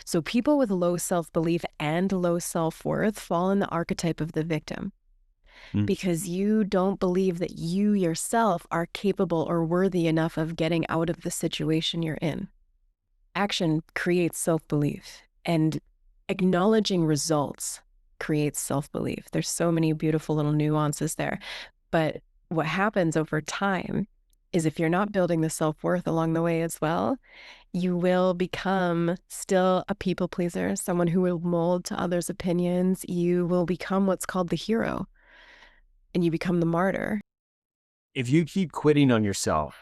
So people with low self-belief and low self-worth fall in the archetype of the victim Mm. because you don't believe that you yourself are capable or worthy enough of getting out of the situation you're in. Action creates self-belief, and acknowledging results creates self-belief. There's so many beautiful little nuances there. But what happens over time is if you're not building the self-worth along the way as well, you will become still a people pleaser, someone who will mold to others' opinions. You will become what's called the hero, and you become the martyr. If you keep quitting on yourself,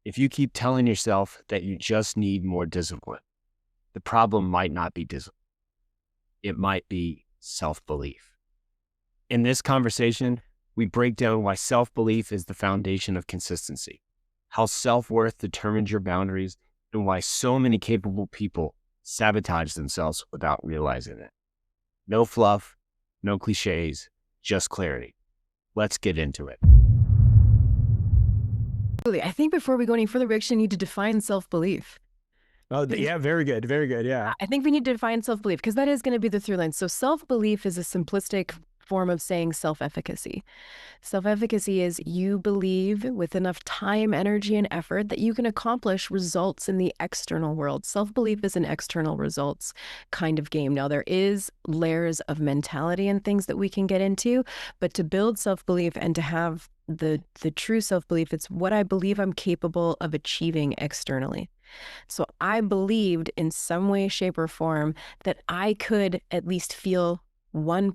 if you keep telling yourself that you just need more discipline, the problem might not be discipline. It might be self-belief. In this conversation, we break down why self-belief is the foundation of consistency, how self-worth determines your boundaries, and why so many capable people sabotage themselves without realizing it. No fluff, no cliches, just clarity. Let's get into it. Absolutely. I think before we go any further, we actually need to define self-belief. Oh, yeah, very good. Very good. Yeah. I think we need to define self-belief because that is going to be the through line. So self-belief is a simplistic form of saying self-efficacy. Self-efficacy is you believe with enough time, energy, and effort that you can accomplish results in the external world. Self-belief is an external results kind of game. Now, there is layers of mentality and things that we can get into, but to build self-belief and to have the true self-belief, it's what I believe I'm capable of achieving externally. So I believed in some way, shape, or form that I could at least feel 1%,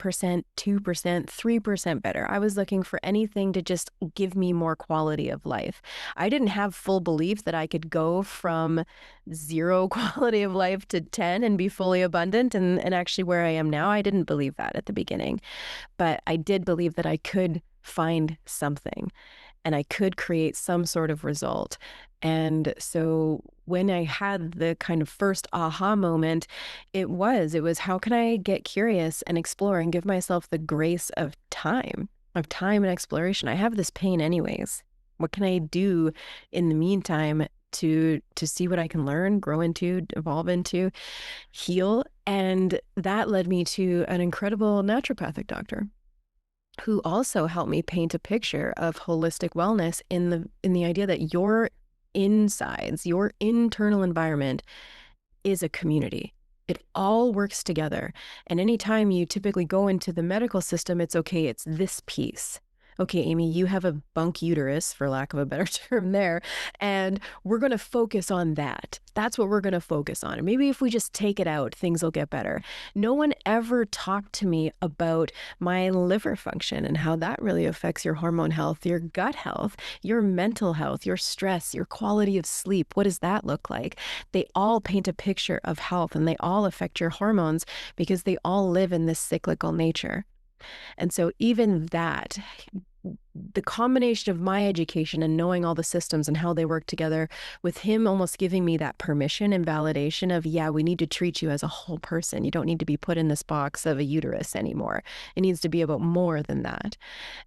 2%, 3% better. I was looking for anything to just give me more quality of life. I didn't have full belief that I could go from 0 quality of life to 10 and be fully abundant and actually where I am now. I didn't believe that at the beginning, but I did believe that I could find something and I could create some sort of result. And so when I had the kind of first aha moment, it was how can I get curious and explore and give myself the grace of time and exploration? I have this pain anyways. What can I do in the meantime to see what I can learn, grow into, evolve into, heal? And that led me to an incredible naturopathic doctor who also helped me paint a picture of holistic wellness in the idea that your insides, your internal environment is a community. It all works together. And anytime you typically go into the medical system, it's okay, it's this piece. Okay, Amy, you have a bunk uterus, for lack of a better term there, and we're going to focus on that. That's what we're going to focus on. And maybe if we just take it out, things will get better. No one ever talked to me about my liver function and how that really affects your hormone health, your gut health, your mental health, your stress, your quality of sleep. What does that look like? They all paint a picture of health and they all affect your hormones because they all live in this cyclical nature. And so even that, the combination of my education and knowing all the systems and how they work together, with him almost giving me that permission and validation of, yeah, we need to treat you as a whole person. You don't need to be put in this box of a uterus anymore. It needs to be about more than that.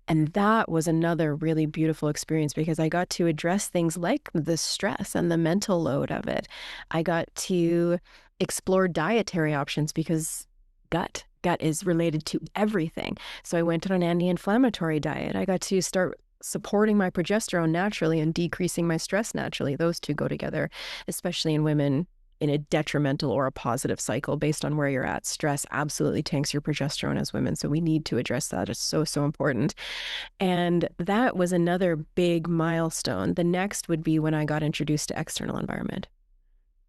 And that was another really beautiful experience because I got to address things like the stress and the mental load of it. I got to explore dietary options because gut is related to everything. So I went on an anti-inflammatory diet. I got to start supporting my progesterone naturally and decreasing my stress naturally. Those two go together, especially in women in a detrimental or a positive cycle based on where you're at. Stress absolutely tanks your progesterone as women. So we need to address that. It's so, so important. And that was another big milestone. The next would be when I got introduced to external environment.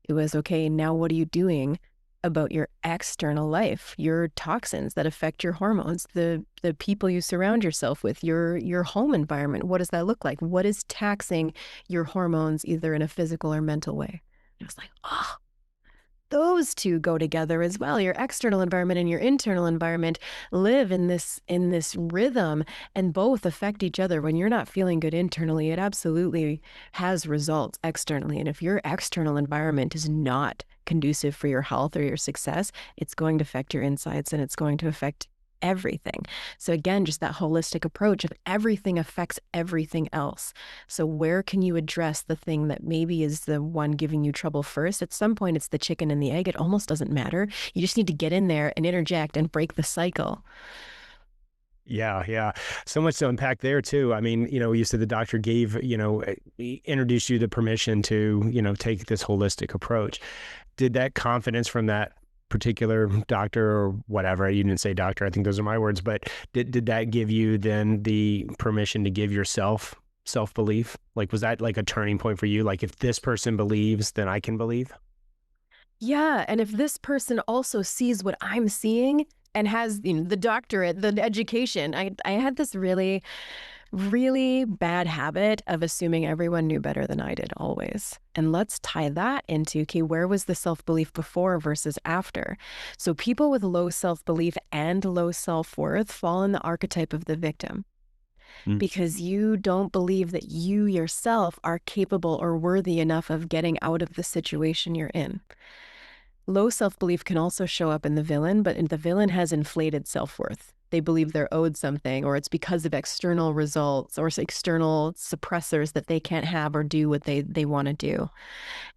It was, okay, now what are you doing about your external life, your toxins that affect your hormones, the people you surround yourself with, your home environment? What does that look like? What is taxing your hormones either in a physical or mental way? And I was like, oh, those two go together as well. Your external environment and your internal environment live in this rhythm, and both affect each other. When you're not feeling good internally, it absolutely has results externally. And if your external environment is not conducive for your health or your success, it's going to affect your insides and it's going to affect everything. So again, just that holistic approach of everything affects everything else. So where can you address the thing that maybe is the one giving you trouble first? At some point, it's the chicken and the egg. It almost doesn't matter. You just need to get in there and interject and break the cycle. Yeah, yeah. So much to unpack there too. I mean, you said the doctor gave, introduced you the permission to, take this holistic approach. Did that confidence from that particular doctor or whatever, you didn't say doctor, I think those are my words, but did that give you then the permission to give yourself self-belief? Like, was that like a turning point for you? Like, if this person believes, then I can believe? Yeah, and if this person also sees what I'm seeing and has, the doctorate, the education, I had this really, really bad habit of assuming everyone knew better than I did always. And let's tie that into, okay, where was the self-belief before versus after? So people with low self-belief and low self-worth fall in the archetype of the victim Mm. because you don't believe that you yourself are capable or worthy enough of getting out of the situation you're in. Low self-belief can also show up in the villain, but the villain has inflated self-worth. They believe they're owed something, or it's because of external results or external suppressors that they can't have or do what they want to do.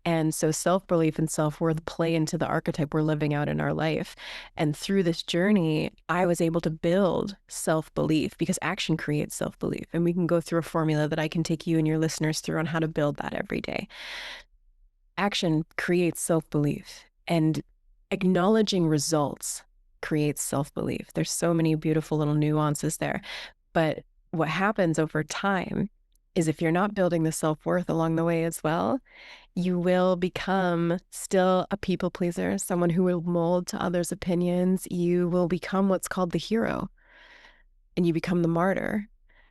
And so self-belief and self-worth play into the archetype we're living out in our life. And through this journey, I was able to build self-belief because action creates self-belief. And we can go through a formula that I can take you and your listeners through on how to build that every day. Action creates self-belief, and acknowledging results creates self-belief. There's so many beautiful little nuances there. But what happens over time is if you're not building the self-worth along the way as well, you will become still a people pleaser, someone who will mold to others' opinions. You will become what's called the hero, and you become the martyr.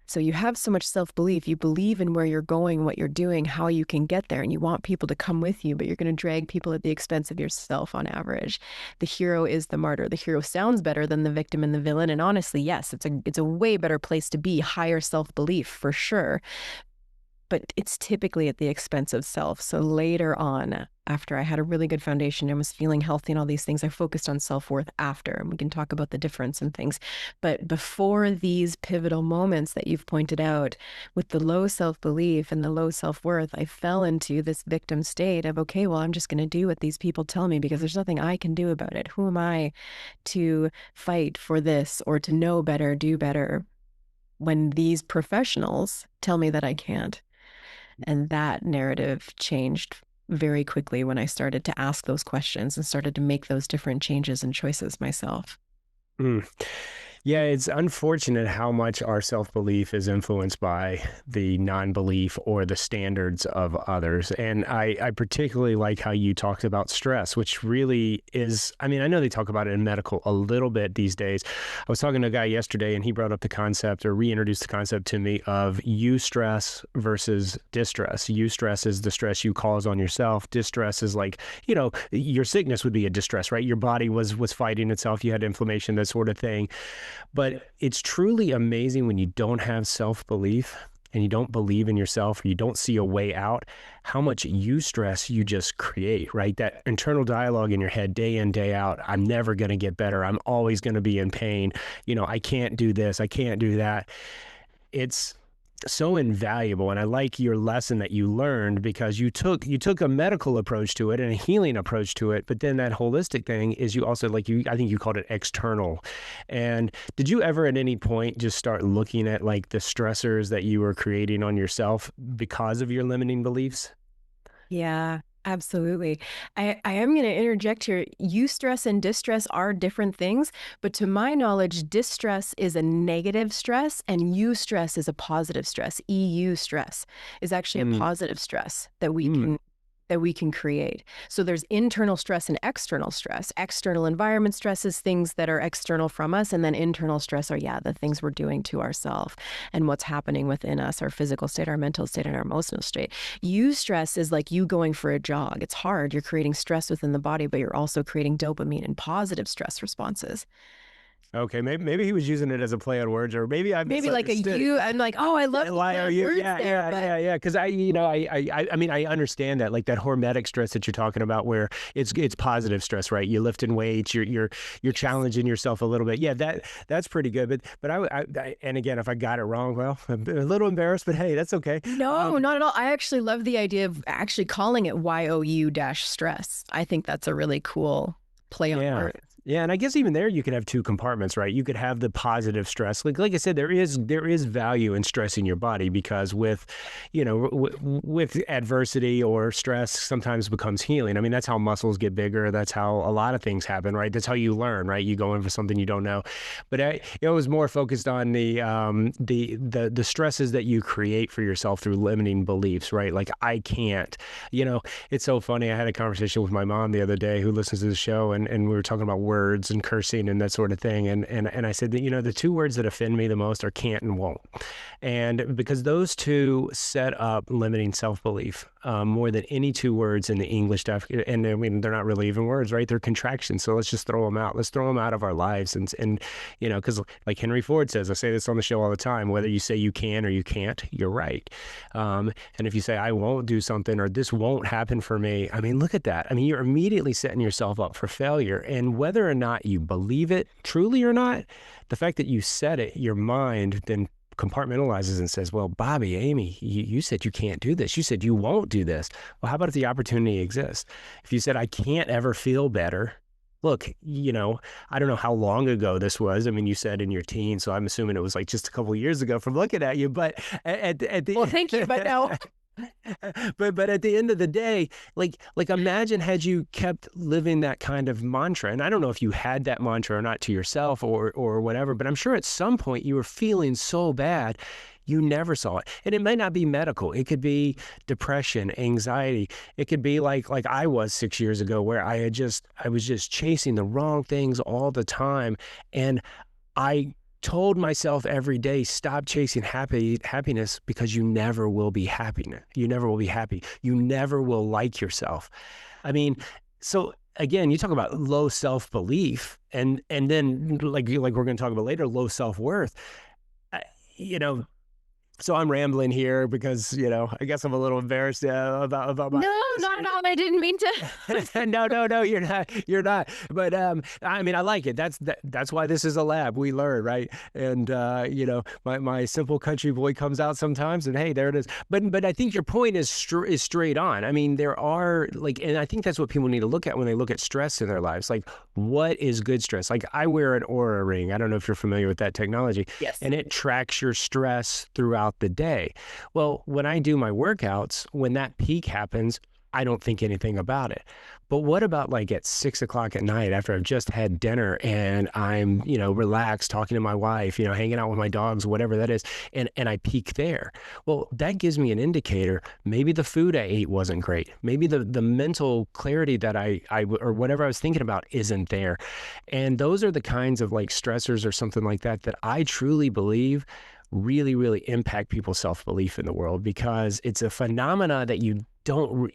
So you have so much self-belief, you believe in where you're going, what you're doing, how you can get there, and you want people to come with you, but you're going to drag people at the expense of yourself on average. The hero is the martyr. The hero sounds better than the victim and the villain, and honestly, yes, it's a way better place to be, higher self-belief for sure. But it's typically at the expense of self. So later on, after I had a really good foundation and was feeling healthy and all these things, I focused on self-worth after, and we can talk about the difference and things. But before these pivotal moments that you've pointed out, with the low self-belief and the low self-worth, I fell into this victim state of, okay, well, I'm just going to do what these people tell me because there's nothing I can do about it. Who am I to fight for this or to know better, do better, when these professionals tell me that I can't? And that narrative changed very quickly when I started to ask those questions and started to make those different changes and choices myself. Mm. Yeah, it's unfortunate how much our self-belief is influenced by the non-belief or the standards of others. And I particularly like how you talked about stress, which really is, I mean, I know they talk about it in medical a little bit these days. I was talking to a guy yesterday and he brought up the concept or reintroduced the concept to me of eustress versus distress. Eustress is the stress you cause on yourself. Distress is like, your sickness would be a distress, right? Your body was fighting itself. You had inflammation, that sort of thing. But it's truly amazing when you don't have self-belief and you don't believe in yourself or you don't see a way out, how much eustress you just create, right? That internal dialogue in your head day in, day out. I'm never going to get better. I'm always going to be in pain. I can't do this. I can't do that. It's so invaluable. And I like your lesson that you learned because you took a medical approach to it and a healing approach to it. But then that holistic thing is you also I think you called it external. And did you ever at any point just start looking at like the stressors that you were creating on yourself because of your limiting beliefs? Yeah, absolutely. I am going to interject here. Eustress and distress are different things, but to my knowledge, distress is a negative stress and eustress is a positive stress. EU stress is actually a Mm, positive stress that we mm, can create. So there's internal stress and external stress. External environment stress is things that are external from us, and then internal stress are, the things we're doing to ourselves and what's happening within us, our physical state, our mental state, and our emotional state. Stress is like you going for a jog. It's hard. You're creating stress within the body, but you're also creating dopamine and positive stress responses. Okay, maybe he was using it as a play on words, or maybe I Maybe like a misunderstood. you. I'm like, oh, I love the Why play are on you? words Yeah, there, yeah, but yeah, yeah. Because I mean, I understand that, like that hormetic stress that you're talking about, where it's positive stress, right? You're lifting weights, you're yes. challenging yourself a little bit. Yeah, that's pretty good. But and again, if I got it wrong, well, I'm a little embarrassed, but hey, that's okay. No, not at all. I actually love the idea of actually calling it YOU dash stress. I think that's a really cool play on Yeah. words. Yeah, and I guess even there you could have two compartments, right? You could have the positive stress. Like I said, there is value in stressing your body, because with, with adversity or stress sometimes becomes healing. I mean, that's how muscles get bigger. That's how a lot of things happen, right? That's how you learn, right? You go in for something you don't know. But it was more focused on the stresses that you create for yourself through limiting beliefs, right? Like I can't, it's so funny. I had a conversation with my mom the other day, who listens to the show, and we were talking about words and cursing and that sort of thing. And I said that, the two words that offend me the most are can't and won't. And because those two set up limiting self-belief more than any two words in the English stuff. And I mean, they're not really even words, right? They're contractions. So let's just throw them out. Let's throw them out of our lives. And because like Henry Ford says, I say this on the show all the time, whether you say you can or you can't, you're right. And if you say, I won't do something, or this won't happen for me, I mean, look at that. I mean, you're immediately setting yourself up for failure. And whether or not you believe it truly or not, the fact that you said it, your mind then compartmentalizes and says, well, Bobby, Amy, you said you can't do this. You said you won't do this. Well, how about if the opportunity exists? If you said, I can't ever feel better, look, I don't know how long ago this was. I mean, you said in your teens, so I'm assuming it was like just a couple of years ago from looking at you. But at the Well, thank you, but no. but at the end of the day, like imagine had you kept living that kind of mantra. And I don't know if you had that mantra or not to yourself or whatever, but I'm sure at some point you were feeling so bad you never saw it. And it may not be medical. It could be depression, anxiety. It could be like I was 6 years ago, where I was just chasing the wrong things all the time. And I told myself every day, stop chasing happiness, because you never will be happy. You never will be happy. You never will like yourself. I mean, so again, you talk about low self-belief, and then like we're going to talk about later, low self-worth. I- You know, so I'm rambling here because, I guess I'm a little embarrassed about my. No, not at all. I didn't mean to. No, you're not. You're not. But I mean, I like it. That's why this is a lab. We learn, right? And my simple country boy comes out sometimes, and hey, there it is. But I think your point is straight on. I mean, there are and I think that's what people need to look at when they look at stress in their lives. Like, what is good stress? Like, I wear an Aura ring. I don't know if you're familiar with that technology. Yes. And it tracks your stress throughout the day. Well, when I do my workouts, when that peak happens, I don't think anything about it. But what about like at 6 o'clock at night after I've just had dinner and I'm, relaxed, talking to my wife, hanging out with my dogs, whatever that is, and I peak there? Well, that gives me an indicator. Maybe the food I ate wasn't great. Maybe the mental clarity that I or whatever I was thinking about isn't there. And those are the kinds of like stressors or something like that I truly believe really, really impact people's self-belief in the world, because it's a phenomena that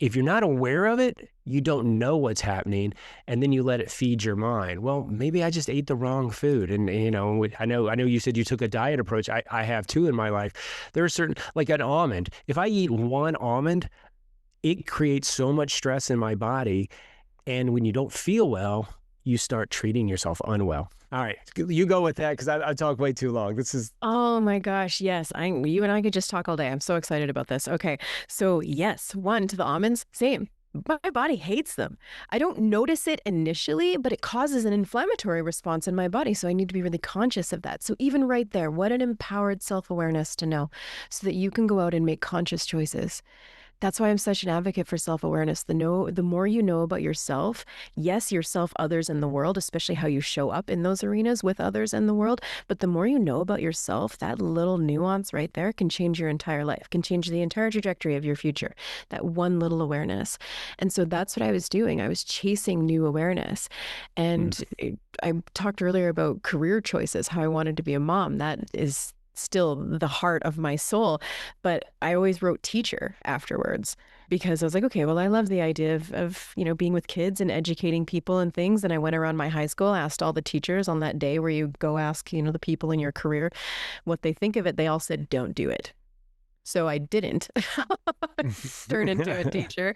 if you're not aware of it, you don't know what's happening, and then you let it feed your mind. Well, maybe I just ate the wrong food. And, I know you said you took a diet approach. I have too in my life. There are certain, like an almond. If I eat one almond, it creates so much stress in my body. And when you don't feel well, you start treating yourself unwell. All right, you go with that, because I talked way too long. This is. Oh my gosh, yes. You and I could just talk all day. I'm so excited about this. Okay, so yes, one, to the almonds, same. My body hates them. I don't notice it initially, but it causes an inflammatory response in my body. So I need to be really conscious of that. So even right there, what an empowered self-awareness to know, so that you can go out and make conscious choices. That's why I'm such an advocate for self-awareness. The more you know about yourself, yes, yourself, others, and the world, especially how you show up in those arenas with others and the world, but the more you know about yourself, that little nuance right there can change your entire life, can change the entire trajectory of your future, that one little awareness. And so that's what I was doing. I was chasing new awareness. And I talked earlier about career choices, how I wanted to be a mom. That is still the heart of my soul, but I always wrote teacher afterwards. because I was like, okay, well, I love the idea of, being with kids and educating people and things. And I went around my high school, asked all the teachers on that day where you go ask, the people in your career what they think of it. They all said, don't do it. So I didn't turn into a teacher.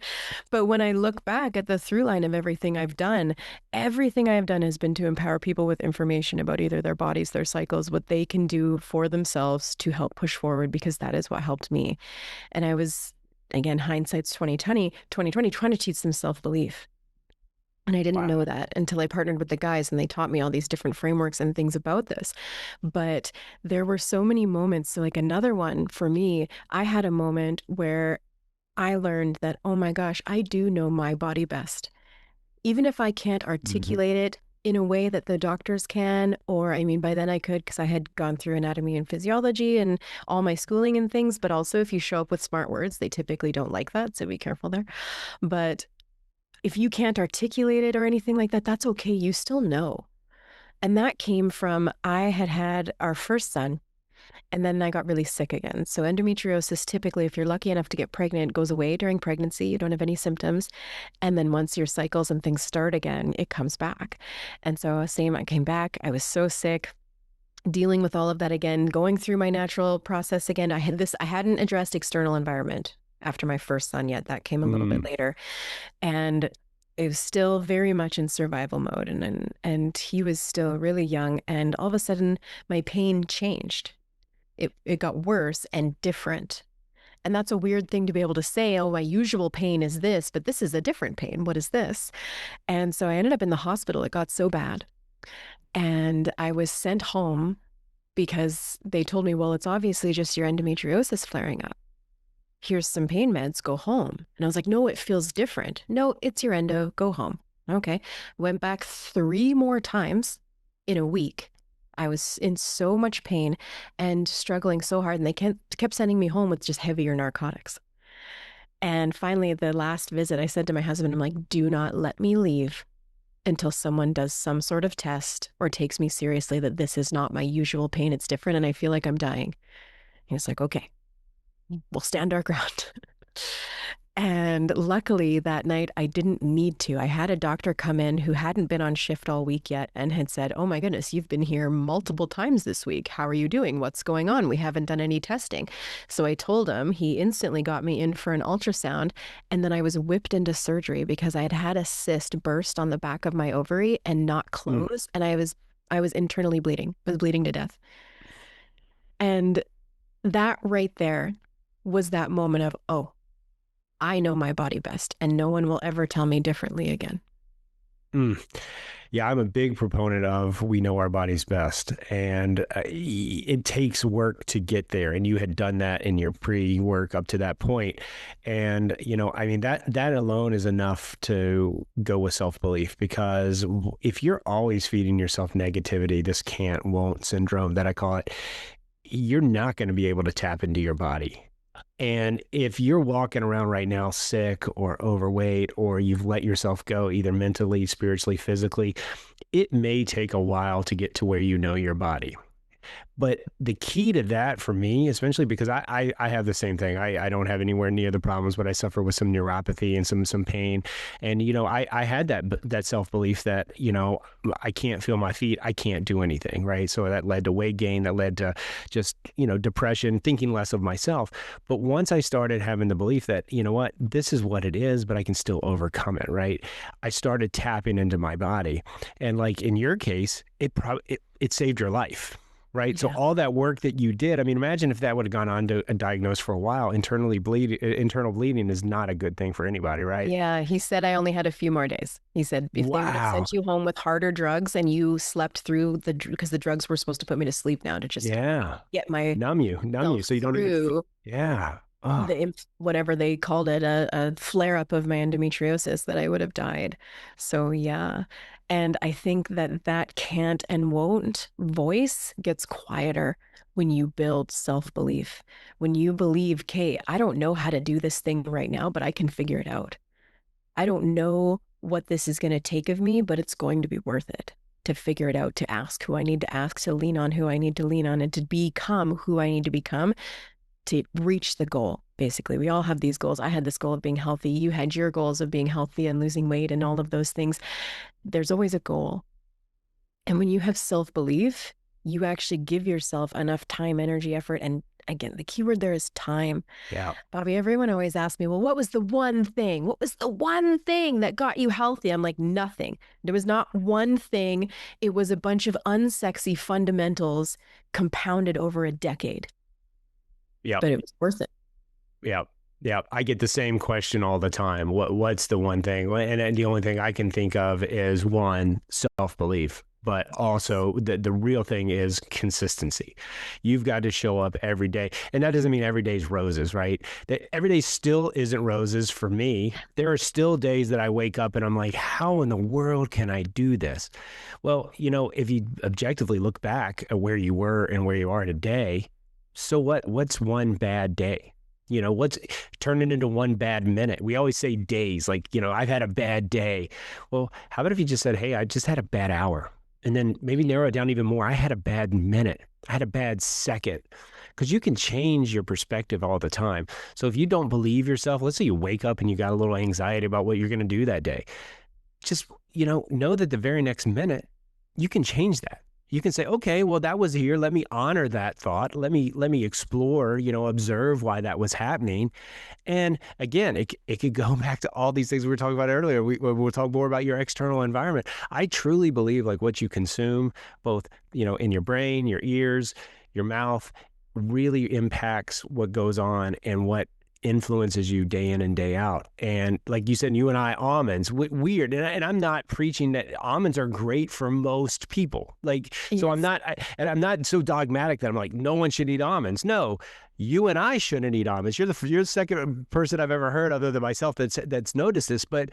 But when I look back at the through line of everything I've done has been to empower people with information about either their bodies, their cycles, what they can do for themselves to help push forward, because that is what helped me. And I was, again, hindsight's 2020, trying to teach them self-belief. And I didn't know that until I partnered with the guys and they taught me all these different frameworks and things about this. But there were so many moments. So like another one for me, I had a moment where I learned that, oh my gosh, I do know my body best. Even if I can't articulate it in a way that the doctors can, or I mean, by then I could, because I had gone through anatomy and physiology and all my schooling and things. But also if you show up with smart words, they typically don't like that. So be careful there. But if you can't articulate it or anything like that, that's okay. You still know. And that came from, I had our first son, and then I got really sick again. So endometriosis, typically, if you're lucky enough to get pregnant, goes away during pregnancy. You don't have any symptoms. And then once your cycles and things start again, it comes back. And so same, I came back. I was so sick, dealing with all of that again, going through my natural process again. I hadn't addressed external environment after my first son yet. That came a little bit later. And it was still very much in survival mode. And he was still really young. And all of a sudden, my pain changed. It got worse and different. And that's a weird thing to be able to say, oh, my usual pain is this, but this is a different pain. What is this? And so I ended up in the hospital. It got so bad. And I was sent home because they told me, well, it's obviously just your endometriosis flaring up. Here's some pain meds, go home. And I was like, no, it feels different. No, it's your endo, go home. Okay. Went back 3 more times in a week. I was in so much pain and struggling so hard. And they kept sending me home with just heavier narcotics. And finally, the last visit, I said to my husband, I'm like, do not let me leave until someone does some sort of test or takes me seriously that this is not my usual pain. It's different. And I feel like I'm dying. He's like, okay, we'll stand our ground. And luckily that night I didn't need to. I had a doctor come in who hadn't been on shift all week yet and had said, oh my goodness, you've been here multiple times this week. How are you doing? What's going on? We haven't done any testing. So I told him. He instantly got me in for an ultrasound. And then I was whipped into surgery because I had had a cyst burst on the back of my ovary and not close. And I was internally bleeding. I was bleeding to death. And that right there was that moment of, oh, I know my body best and no one will ever tell me differently again. Yeah, I'm a big proponent of we know our bodies best, and it takes work to get there. And you had done that in your pre-work up to that point. And, I mean, that alone is enough to go with self-belief, because if you're always feeding yourself negativity, this can't, won't syndrome that I call it, you're not going to be able to tap into your body. And if you're walking around right now sick or overweight, or you've let yourself go either mentally, spiritually, physically, it may take a while to get to where you know your body. But the key to that for me, especially because I have the same thing. I don't have anywhere near the problems, but I suffer with some neuropathy and some pain. And, I had that self-belief that, I can't feel my feet. I can't do anything. Right. So that led to weight gain. That led to just, depression, thinking less of myself. But once I started having the belief that, what, this is what it is, but I can still overcome it. Right. I started tapping into my body. And like in your case, it saved your life. Right. Yeah. So all that work that you did, I mean, imagine if that would have gone on to diagnosed for a while. Internal bleeding is not a good thing for anybody. Right. Yeah. He said I only had a few more days. He said if they would have sent you home with harder drugs and you slept through because the drugs were supposed to put me to sleep now to just get my numb you. So you don't even. Yeah. Oh. Whatever they called it, a flare-up of my endometriosis, that I would have died. So yeah. And I think that can't and won't voice gets quieter when you build self-belief. When you believe, okay, I don't know how to do this thing right now, but I can figure it out. I don't know what this is going to take of me, but it's going to be worth it to figure it out, to ask who I need to ask, to lean on who I need to lean on, and to become who I need to become to reach the goal. Basically, we all have these goals. I had this goal of being healthy. You had your goals of being healthy and losing weight and all of those things. There's always a goal. And when you have self-belief, you actually give yourself enough time, energy, effort. And again, the key word there is time. Yeah. Bobby, everyone always asks me, well, what was the one thing? What was the one thing that got you healthy? I'm like, nothing. There was not one thing. It was a bunch of unsexy fundamentals compounded over a decade. Yeah. But it was worth it. Yeah. Yeah. I get the same question all the time. What's the one thing? And the only thing I can think of is one, self-belief. But also the real thing is consistency. You've got to show up every day. And that doesn't mean every day's roses, right? Every day still isn't roses for me. There are still days that I wake up and I'm like, how in the world can I do this? Well, if you objectively look back at where you were and where you are today, so what's one bad day? What's turning into one bad minute? We always say days, like, I've had a bad day. Well, how about if you just said, hey, I just had a bad hour? And then maybe narrow it down even more. I had a bad minute. I had a bad second. Because you can change your perspective all the time. So if you don't believe yourself, let's say you wake up and you got a little anxiety about what you're going to do that day. Just, know that the very next minute, you can change that. You can say, okay, well, that was here. Let me honor that thought. Let me explore, observe why that was happening. And again, it could go back to all these things we were talking about earlier. We'll talk more about your external environment. I truly believe like what you consume, both, in your brain, your ears, your mouth, really impacts what goes on and what influences you day in and day out. And like you said, you and I, almonds, weird. And I'm not preaching that almonds are great for most people. Like, Yes. so I'm not so dogmatic that I'm like, no one should eat almonds. No, you and I shouldn't eat almonds. You're the second person I've ever heard other than myself that's noticed this. But,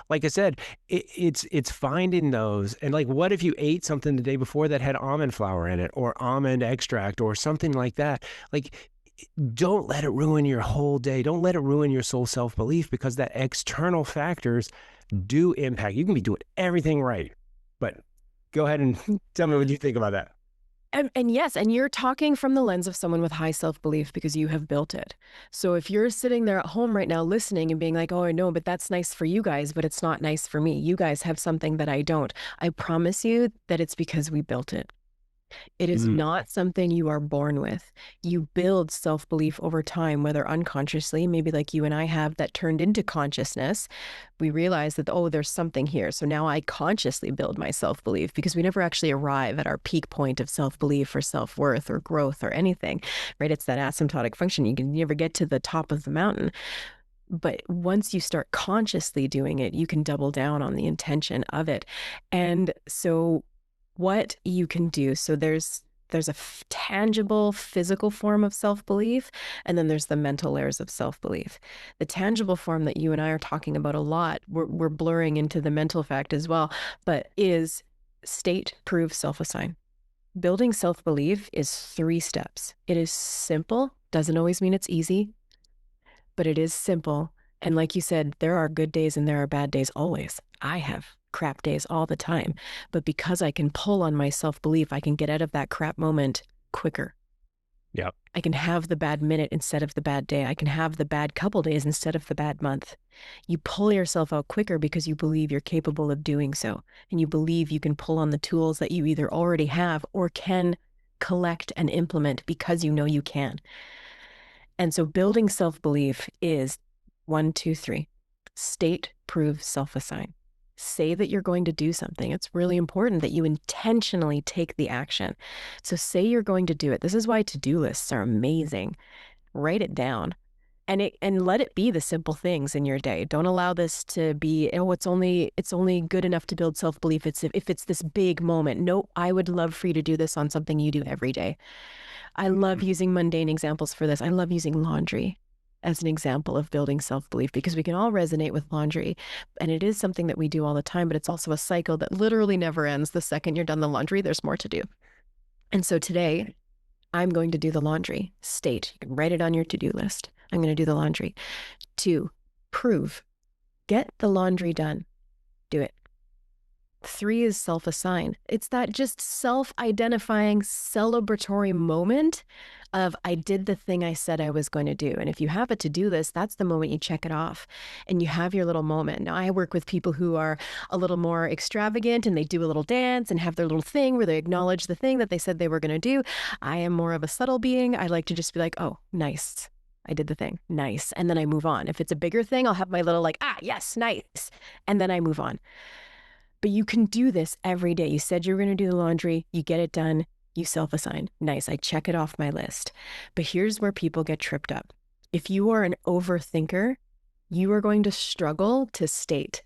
like I said, it's finding those. And like, what if you ate something the day before that had almond flour in it or almond extract or something like that? Like, don't let it ruin your whole day. Don't let it ruin your soul self-belief, because that external factors do impact. You can be doing everything right, but go ahead and tell me what you think about that. And yes, and you're talking from the lens of someone with high self-belief because you have built it. So if you're sitting there at home right now listening and being like, oh, I know, but that's nice for you guys, but it's not nice for me. You guys have something that I don't. I promise you that it's because we built it. It is not something you are born with. You build self-belief over time, whether unconsciously, maybe like you and I have, that turned into consciousness. We realize that, oh, there's something here. So now I consciously build my self-belief, because we never actually arrive at our peak point of self-belief or self-worth or growth or anything, right? It's that asymptotic function. You can never get to the top of the mountain. But once you start consciously doing it, you can double down on the intention of it. And so what you can do. So there's a tangible physical form of self-belief, and then there's the mental layers of self-belief. The tangible form that you and I are talking about a lot, we're blurring into the mental fact as well, but is state, prove, self-assign. Building self-belief is 3 steps. It is simple, doesn't always mean it's easy, but it is simple. And like you said, there are good days and there are bad days always. I have crap days all the time. But because I can pull on my self-belief, I can get out of that crap moment quicker. Yep. I can have the bad minute instead of the bad day. I can have the bad couple days instead of the bad month. You pull yourself out quicker because you believe you're capable of doing so. And you believe you can pull on the tools that you either already have or can collect and implement because you know you can. And so building self-belief is 1, 2, 3. State, prove, self-assign. Say that you're going to do something. It's really important that you intentionally take the action. So say you're going to do it. This is why to-do lists are amazing. Write it down. And let it be the simple things in your day. Don't allow this to be, oh, it's only good enough to build self-belief if it's this big moment. No, I would love for you to do this on something you do every day. I love using mundane examples for this. I love using laundry as an example of building self-belief, because we can all resonate with laundry, and it is something that we do all the time, but it's also a cycle that literally never ends. The second you're done the laundry, there's more to do. And so today, I'm going to do the laundry. State, you can write it on your to-do list. I'm going to do the laundry. 2, prove. Get the laundry done. Do it. 3 is self-assign. It's that just self-identifying celebratory moment of I did the thing I said I was going to do. And if you have a to-do list, that's the moment you check it off and you have your little moment. Now, I work with people who are a little more extravagant and they do a little dance and have their little thing where they acknowledge the thing that they said they were going to do. I am more of a subtle being. I like to just be like, oh, nice. I did the thing. Nice. And then I move on. If it's a bigger thing, I'll have my little like, yes, nice. And then I move on. But you can do this every day. You said you were going to do the laundry. You get it done. You self-assign. Nice. I check it off my list. But here's where people get tripped up. If you are an overthinker, you are going to struggle to state.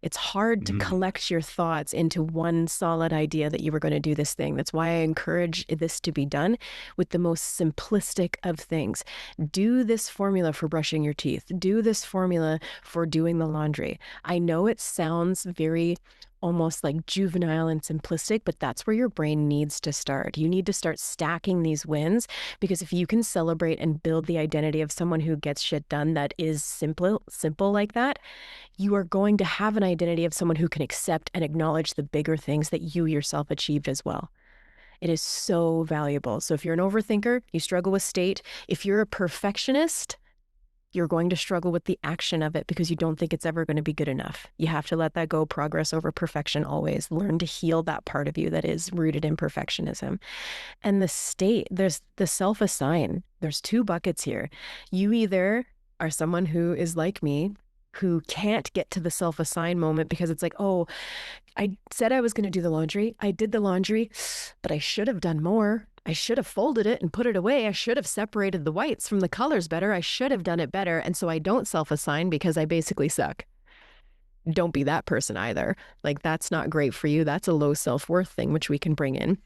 It's hard to collect your thoughts into one solid idea that you were going to do this thing. That's why I encourage this to be done with the most simplistic of things. Do this formula for brushing your teeth. Do this formula for doing the laundry. I know it sounds very almost like juvenile and simplistic, but that's where your brain needs to start. You need to start stacking these wins, because if you can celebrate and build the identity of someone who gets shit done that is simple like that, you are going to have an identity of someone who can accept and acknowledge the bigger things that you yourself achieved as well. It is so valuable. So if you're an overthinker, you struggle with state. If you're a perfectionist, you're going to struggle with the action of it because you don't think it's ever going to be good enough. You have to let that go. Progress over perfection always. Learn to heal that part of you that is rooted in perfectionism. And the state, there's the self-assign. There's two buckets here. You either are someone who is like me, who can't get to the self-assign moment because it's like, oh, I said I was going to do the laundry. I did the laundry, but I should have done more. I should have folded it and put it away. I should have separated the whites from the colors better. I should have done it better. And so I don't self-assign because I basically suck. Don't be that person either. Like, that's not great for you. That's a low self-worth thing, which we can bring in.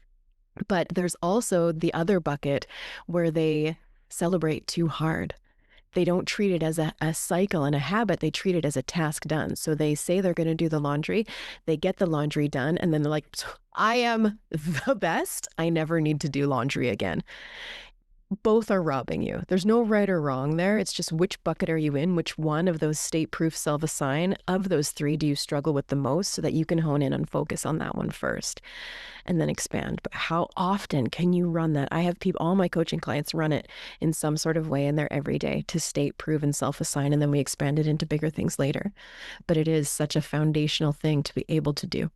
But there's also the other bucket where they celebrate too hard. They don't treat it as a cycle and a habit. They treat it as a task done. So they say they're going to do the laundry. They get the laundry done. And then they're like, I am the best. I never need to do laundry again. Both are robbing you. There's no right or wrong there. It's just which bucket are you in? Which one of those state-proof self-assign of those three do you struggle with the most, so that you can hone in and focus on that one first and then expand. But how often can you run that? I have people, all my coaching clients run it in some sort of way in their everyday to state-prove and self-assign, and then we expand it into bigger things later. But it is such a foundational thing to be able to do.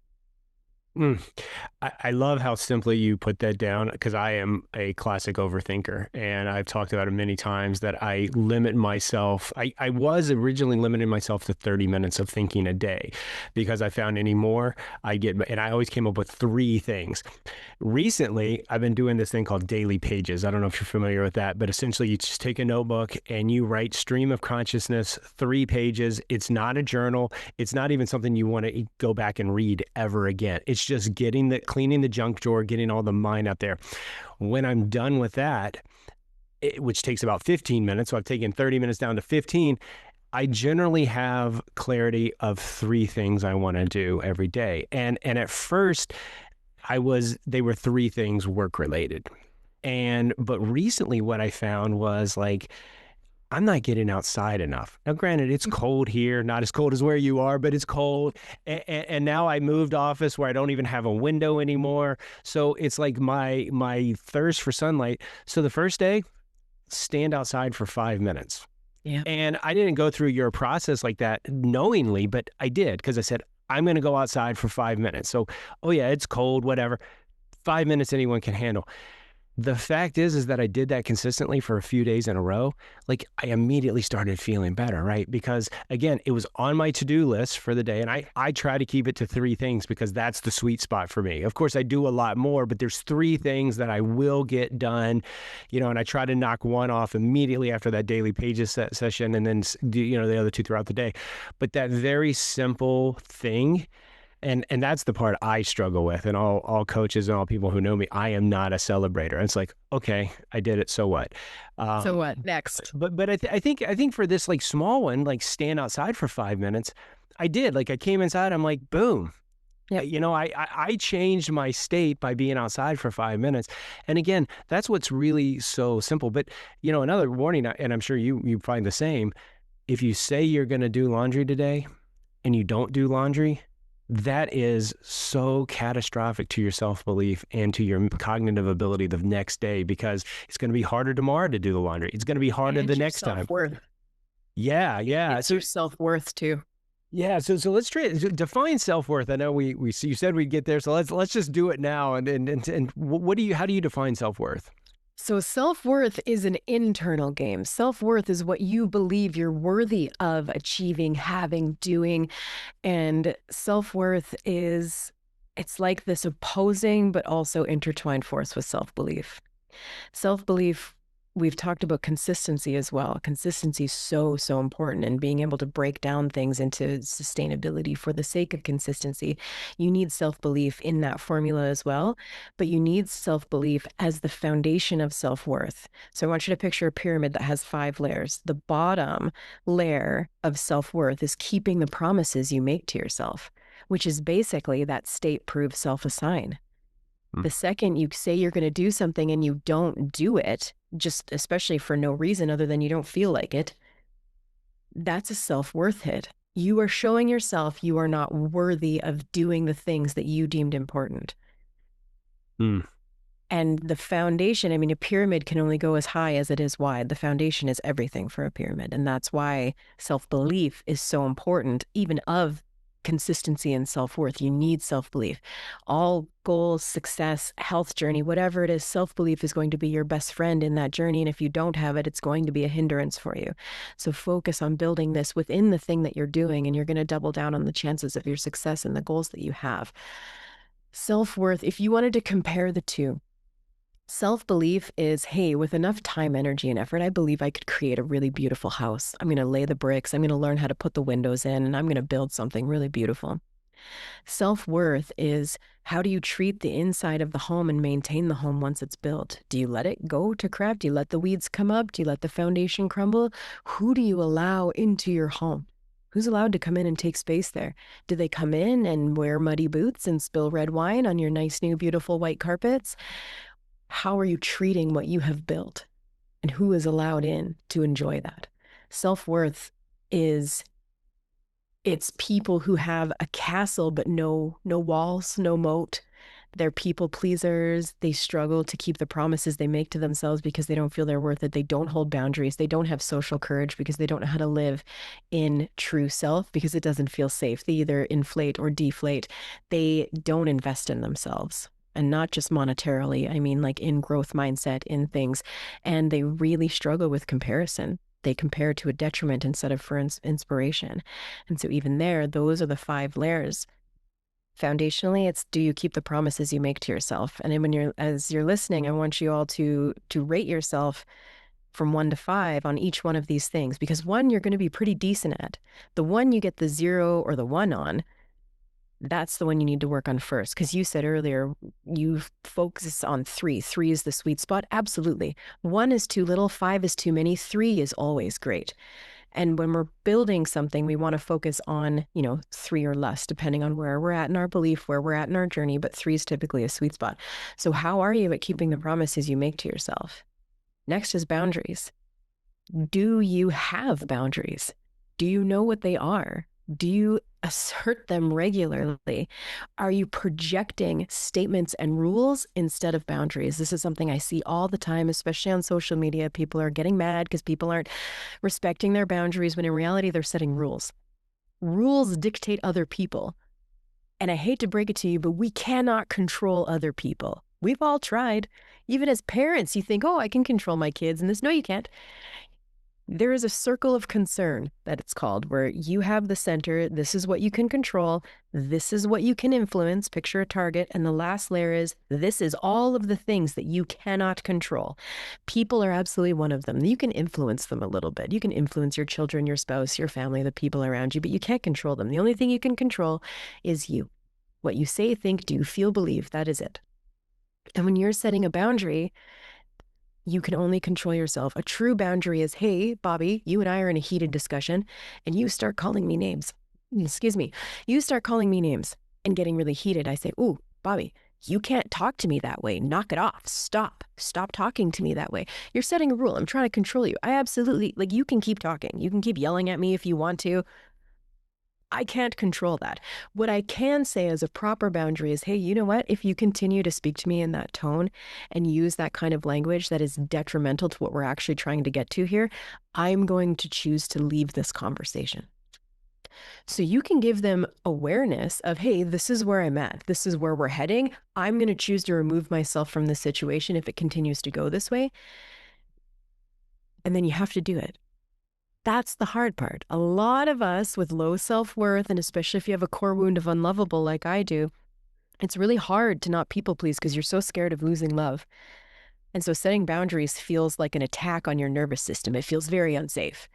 I love how simply you put that down, because I am a classic overthinker, and I've talked about it many times that I limit myself. I was originally limiting myself to 30 minutes of thinking a day, because I found any more and I always came up with 3 things. Recently, I've been doing this thing called daily pages. I don't know if you're familiar with that, but essentially you just take a notebook and you write stream of consciousness, 3 pages. It's not a journal. It's not even something you want to go back and read ever again. It's just cleaning the junk drawer, getting all the mind out there. When I'm done with that, which takes about 15 minutes, so I've taken 30 minutes down to 15, I generally have clarity of 3 things I want to do every day. And at first, they were 3 things work related. But recently what I found was like, I'm not getting outside enough. Now, granted, it's cold here, not as cold as where you are, but it's cold. And now I moved office where I don't even have a window anymore. So it's like my thirst for sunlight. So the first day, stand outside for 5 minutes. Yeah. And I didn't go through your process like that knowingly, but I did, because I said, I'm going to go outside for 5 minutes. So, oh yeah, it's cold, whatever. 5 minutes anyone can handle. The fact is that I did that consistently for a few days in a row. Like, I immediately started feeling better, right? Because again, it was on my to-do list for the day. And I try to keep it to 3 things because that's the sweet spot for me. Of course, I do a lot more, but there's 3 things that I will get done, and I try to knock one off immediately after that daily pages session, and then, the other 2 throughout the day. But that very simple thing, and that's the part I struggle with, and all coaches and all people who know me, I am not a celebrator. It's like, okay, I did it, so what? So what next? But I think for this like small one, like stand outside for 5 minutes, I did. Like, I came inside, I'm like, boom. Yeah. I changed my state by being outside for 5 minutes. And again, that's what's really so simple. But another warning, and I'm sure you find the same. If you say you're going to do laundry today and you don't do laundry, that is so catastrophic to your self-belief and to your cognitive ability the next day, because it's going to be harder tomorrow to do the laundry. It's going to be And harder the it's your next time. self-worth. Yeah, yeah. It's your self-worth too. Yeah, so let's try define self-worth. I know we you said we'd get there, so let's just do it now. And what do you how do you define self-worth? So self-worth is an internal game. Self-worth is what you believe you're worthy of achieving, having, doing. And self-worth is, it's like this opposing but also intertwined force with self-belief. Self-belief, we've talked about consistency as well. Consistency is so, so important, and being able to break down things into sustainability for the sake of consistency. You need self-belief in that formula as well, but you need self-belief as the foundation of self-worth. So I want you to picture a pyramid that has 5 layers. The bottom layer of self-worth is keeping the promises you make to yourself, which is basically that state-proof self-assign. The second you say you're going to do something and you don't do it, just especially for no reason other than you don't feel like it, that's a self-worth hit. You are showing yourself you are not worthy of doing the things that you deemed important. Mm. And the foundation, I mean, a pyramid can only go as high as it is wide. The foundation is everything for a pyramid. And that's why self-belief is so important, even of consistency and self-worth. You need self-belief. All goals, success, health journey, whatever it is, self-belief is going to be your best friend in that journey. And if you don't have it, it's going to be a hindrance for you. So focus on building this within the thing that you're doing, and you're going to double down on the chances of your success and the goals that you have. Self-worth, if you wanted to compare the two, self-belief is, hey, with enough time, energy, and effort, I believe I could create a really beautiful house. I'm going to lay the bricks. I'm going to learn how to put the windows in, and I'm going to build something really beautiful. Self-worth is, how do you treat the inside of the home and maintain the home once it's built? Do you let it go to crap? Do you let the weeds come up? Do you let the foundation crumble? Who do you allow into your home? Who's allowed to come in and take space there? Do they come in and wear muddy boots and spill red wine on your nice, new, beautiful white carpets? How are you treating what you have built? And who is allowed in to enjoy that? Self-worth is, it's people who have a castle but no walls, no moat. They're people pleasers. They struggle to keep the promises they make to themselves because they don't feel they're worth it. They don't hold boundaries. They don't have social courage because they don't know how to live in true self because it doesn't feel safe. They either inflate or deflate. They don't invest in themselves. And not just monetarily, I mean like in growth mindset, in things. And they really struggle with comparison. They compare to a detriment instead of for inspiration. And so even there, those are the 5 layers. Foundationally, it's, do you keep the promises you make to yourself? And then when as you're listening, I want you all to rate yourself from 1 to 5 on each one of these things, because 1, you're going to be pretty decent at. The 1 you get the 0 or the 1 on, that's the one you need to work on first. Because you said earlier, you focus on 3. 3 is the sweet spot. Absolutely. 1 is too little, 5 is too many, 3 is always great. And when we're building something, we want to focus on, 3 or less, depending on where we're at in our belief, where we're at in our journey, but 3 is typically a sweet spot. So how are you at keeping the promises you make to yourself? Next is boundaries. Do you have boundaries? Do you know what they are? Do you assert them regularly? Are you projecting statements and rules instead of boundaries? This is something I see all the time, especially on social media. People are getting mad because people aren't respecting their boundaries, when in reality, they're setting rules. Rules dictate other people. And I hate to break it to you, but we cannot control other people. We've all tried. Even as parents, you think, oh, I can control my kids and this. No, you can't. There is a circle of concern, that it's called, where you have the center. This is what you can control. This is what you can influence. Picture a target. And the last layer is, this is all of the things that you cannot control. People are absolutely one of them. You can influence them a little bit. You can influence your children, your spouse, your family, the people around you, but you can't control them. The only thing you can control is you. What you say, think, do, feel, believe, that is it. And when you're setting a boundary, you can only control yourself. A true boundary is, hey, Bobby, you and I are in a heated discussion and you start calling me names. Excuse me. You start calling me names and getting really heated. I say, ooh, Bobby, you can't talk to me that way. Knock it off. Stop talking to me that way. You're setting a rule. I'm trying to control you. I absolutely, you can keep talking. You can keep yelling at me if you want to. I can't control that. What I can say as a proper boundary is, hey, you know what? If you continue to speak to me in that tone and use that kind of language that is detrimental to what we're actually trying to get to here, I'm going to choose to leave this conversation. So you can give them awareness of, hey, this is where I'm at. This is where we're heading. I'm going to choose to remove myself from the situation if it continues to go this way. And then you have to do it. That's the hard part. A lot of us with low self-worth, and especially if you have a core wound of unlovable like I do, it's really hard to not people please because you're so scared of losing love. And so setting boundaries feels like an attack on your nervous system. It feels very unsafe.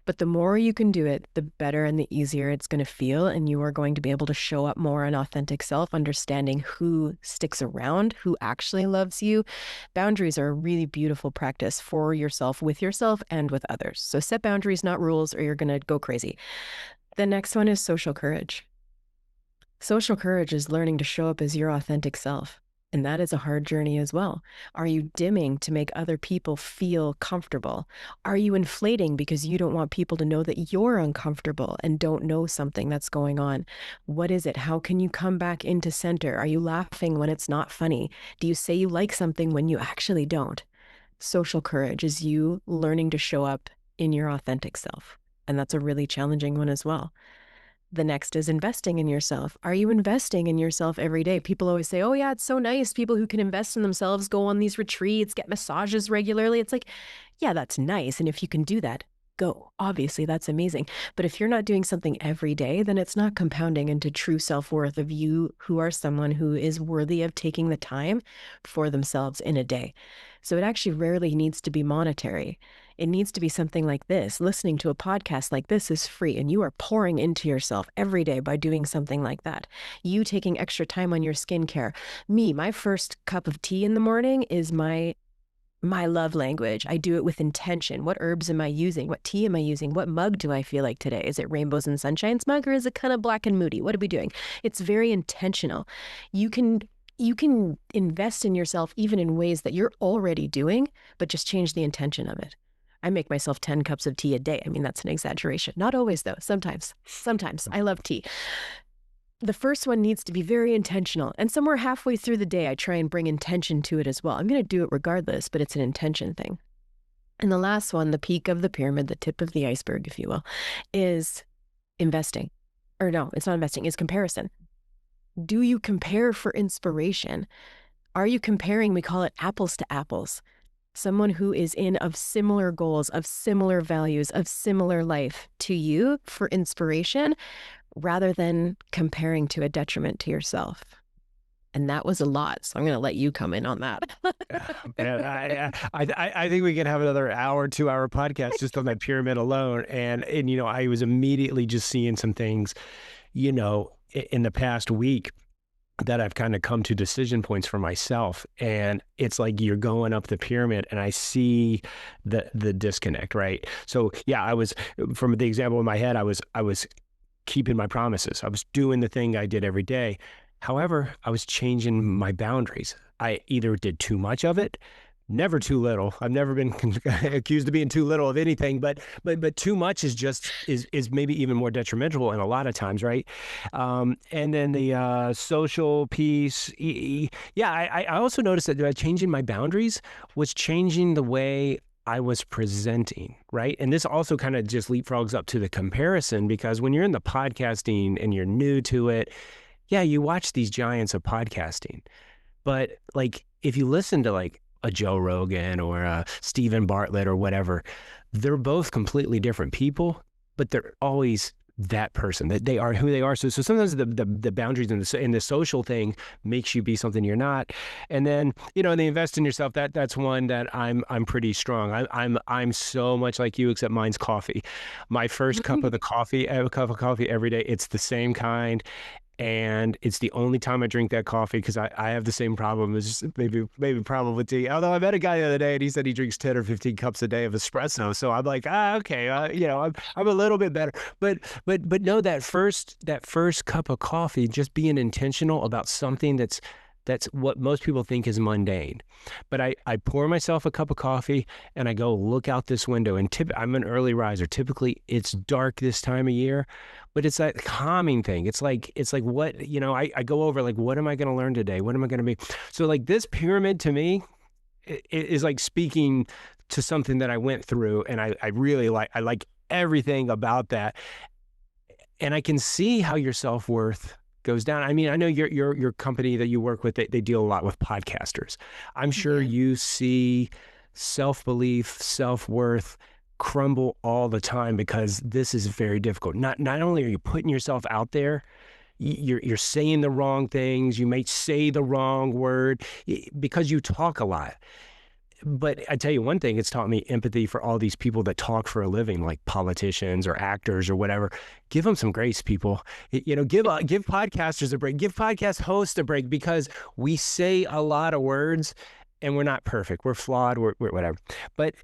But the more you can do it, the better and the easier it's going to feel. And you are going to be able to show up more an authentic self, understanding who sticks around, who actually loves you. Boundaries are a really beautiful practice for yourself, with yourself, and with others. So set boundaries, not rules, or you're going to go crazy. The next one is social courage. Social courage is learning to show up as your authentic self. And that is a hard journey as well. Are you dimming to make other people feel comfortable? Are you inflating because you don't want people to know that you're uncomfortable and don't know something that's going on? What is it? How can you come back into center? Are you laughing when it's not funny? Do you say you like something when you actually don't? Social courage is you learning to show up in your authentic self. And that's a really challenging one as well. The next is investing in yourself. Are you investing in yourself every day? People always say, oh yeah, it's so nice. People who can invest in themselves go on these retreats, get massages regularly. It's like, yeah, that's nice. And if you can do that, go. Obviously, that's amazing. But if you're not doing something every day, then it's not compounding into true self-worth of you who are someone who is worthy of taking the time for themselves in a day. So it actually rarely needs to be monetary. It needs to be something like this. Listening to a podcast like this is free, and you are pouring into yourself every day by doing something like that. You taking extra time on your skincare. Me, my first cup of tea in the morning is my love language. I do it with intention. What herbs am I using? What tea am I using? What mug do I feel like today? Is it Rainbows and Sunshine's mug, or is it kind of black and moody? What are we doing? It's very intentional. You can invest in yourself even in ways that you're already doing, but just change the intention of it. I make myself 10 cups of tea a day. I mean, that's an exaggeration. Not always, though. Sometimes. I love tea. The first one needs to be very intentional. And somewhere halfway through the day, I try and bring intention to it as well. I'm going to do it regardless, but it's an intention thing. And the last one, the peak of the pyramid, the tip of the iceberg, if you will, is investing. Or no, it's not investing, it's comparison. Do you compare for inspiration? Are you comparing? We call it apples to apples. Someone who is of similar goals, of similar values, of similar life to you for inspiration, rather than comparing to a detriment to yourself. And that was a lot. So I'm going to let you come in on that. I think we can have another hour, 2-hour podcast just on that pyramid alone. And, I was immediately just seeing some things, in the past week that I've kind of come to decision points for myself. And it's like you're going up the pyramid and I see the disconnect, right? So yeah, I was, from the example in my head, I was keeping my promises. I was doing the thing I did every day. However, I was changing my boundaries. I either did too much of it, never too little. I've never been accused of being too little of anything, but too much is maybe even more detrimental in a lot of times, right? And then the social piece, yeah. I also noticed that changing my boundaries was changing the way I was presenting, right? And this also kind of just leapfrogs up to the comparison, because when you're in the podcasting and you're new to it, yeah, you watch these giants of podcasting, but like if you listen to like a Joe Rogan or a Stephen Bartlett or whatever, they're both completely different people, but they're always that person, that they are who they are. So sometimes the boundaries in the social thing makes you be something you're not. And then, they invest in yourself. That's one that I'm pretty strong. I'm so much like you, except mine's coffee. My first cup of coffee every day, it's the same kind. And it's the only time I drink that coffee, because I have the same problem as maybe problem with tea. Although I met a guy the other day and he said he drinks 10 or 15 cups a day of espresso. So I'm like, okay, I'm a little bit better. But no, that first cup of coffee, just being intentional about something that's that's what most people think is mundane. But I pour myself a cup of coffee and I go look out this window. And I'm an early riser. Typically, it's dark this time of year, but it's that calming thing. It's like what, I go over like, what am I going to learn today? What am I going to be? So like this pyramid to me is like speaking to something that I went through, and I really like everything about that. And I can see how your self-worth goes down. I mean, I know your company that you work with, they deal a lot with podcasters. I'm sure you see self-belief, self-worth crumble all the time because this is very difficult. Not only are you putting yourself out there, you're saying the wrong things, you may say the wrong word because you talk a lot. But I tell you one thing, it's taught me empathy for all these people that talk for a living, like politicians or actors or whatever. Give them some grace, people. Give podcasters a break. Give podcast hosts a break, because we say a lot of words and we're not perfect. We're flawed. We're whatever. But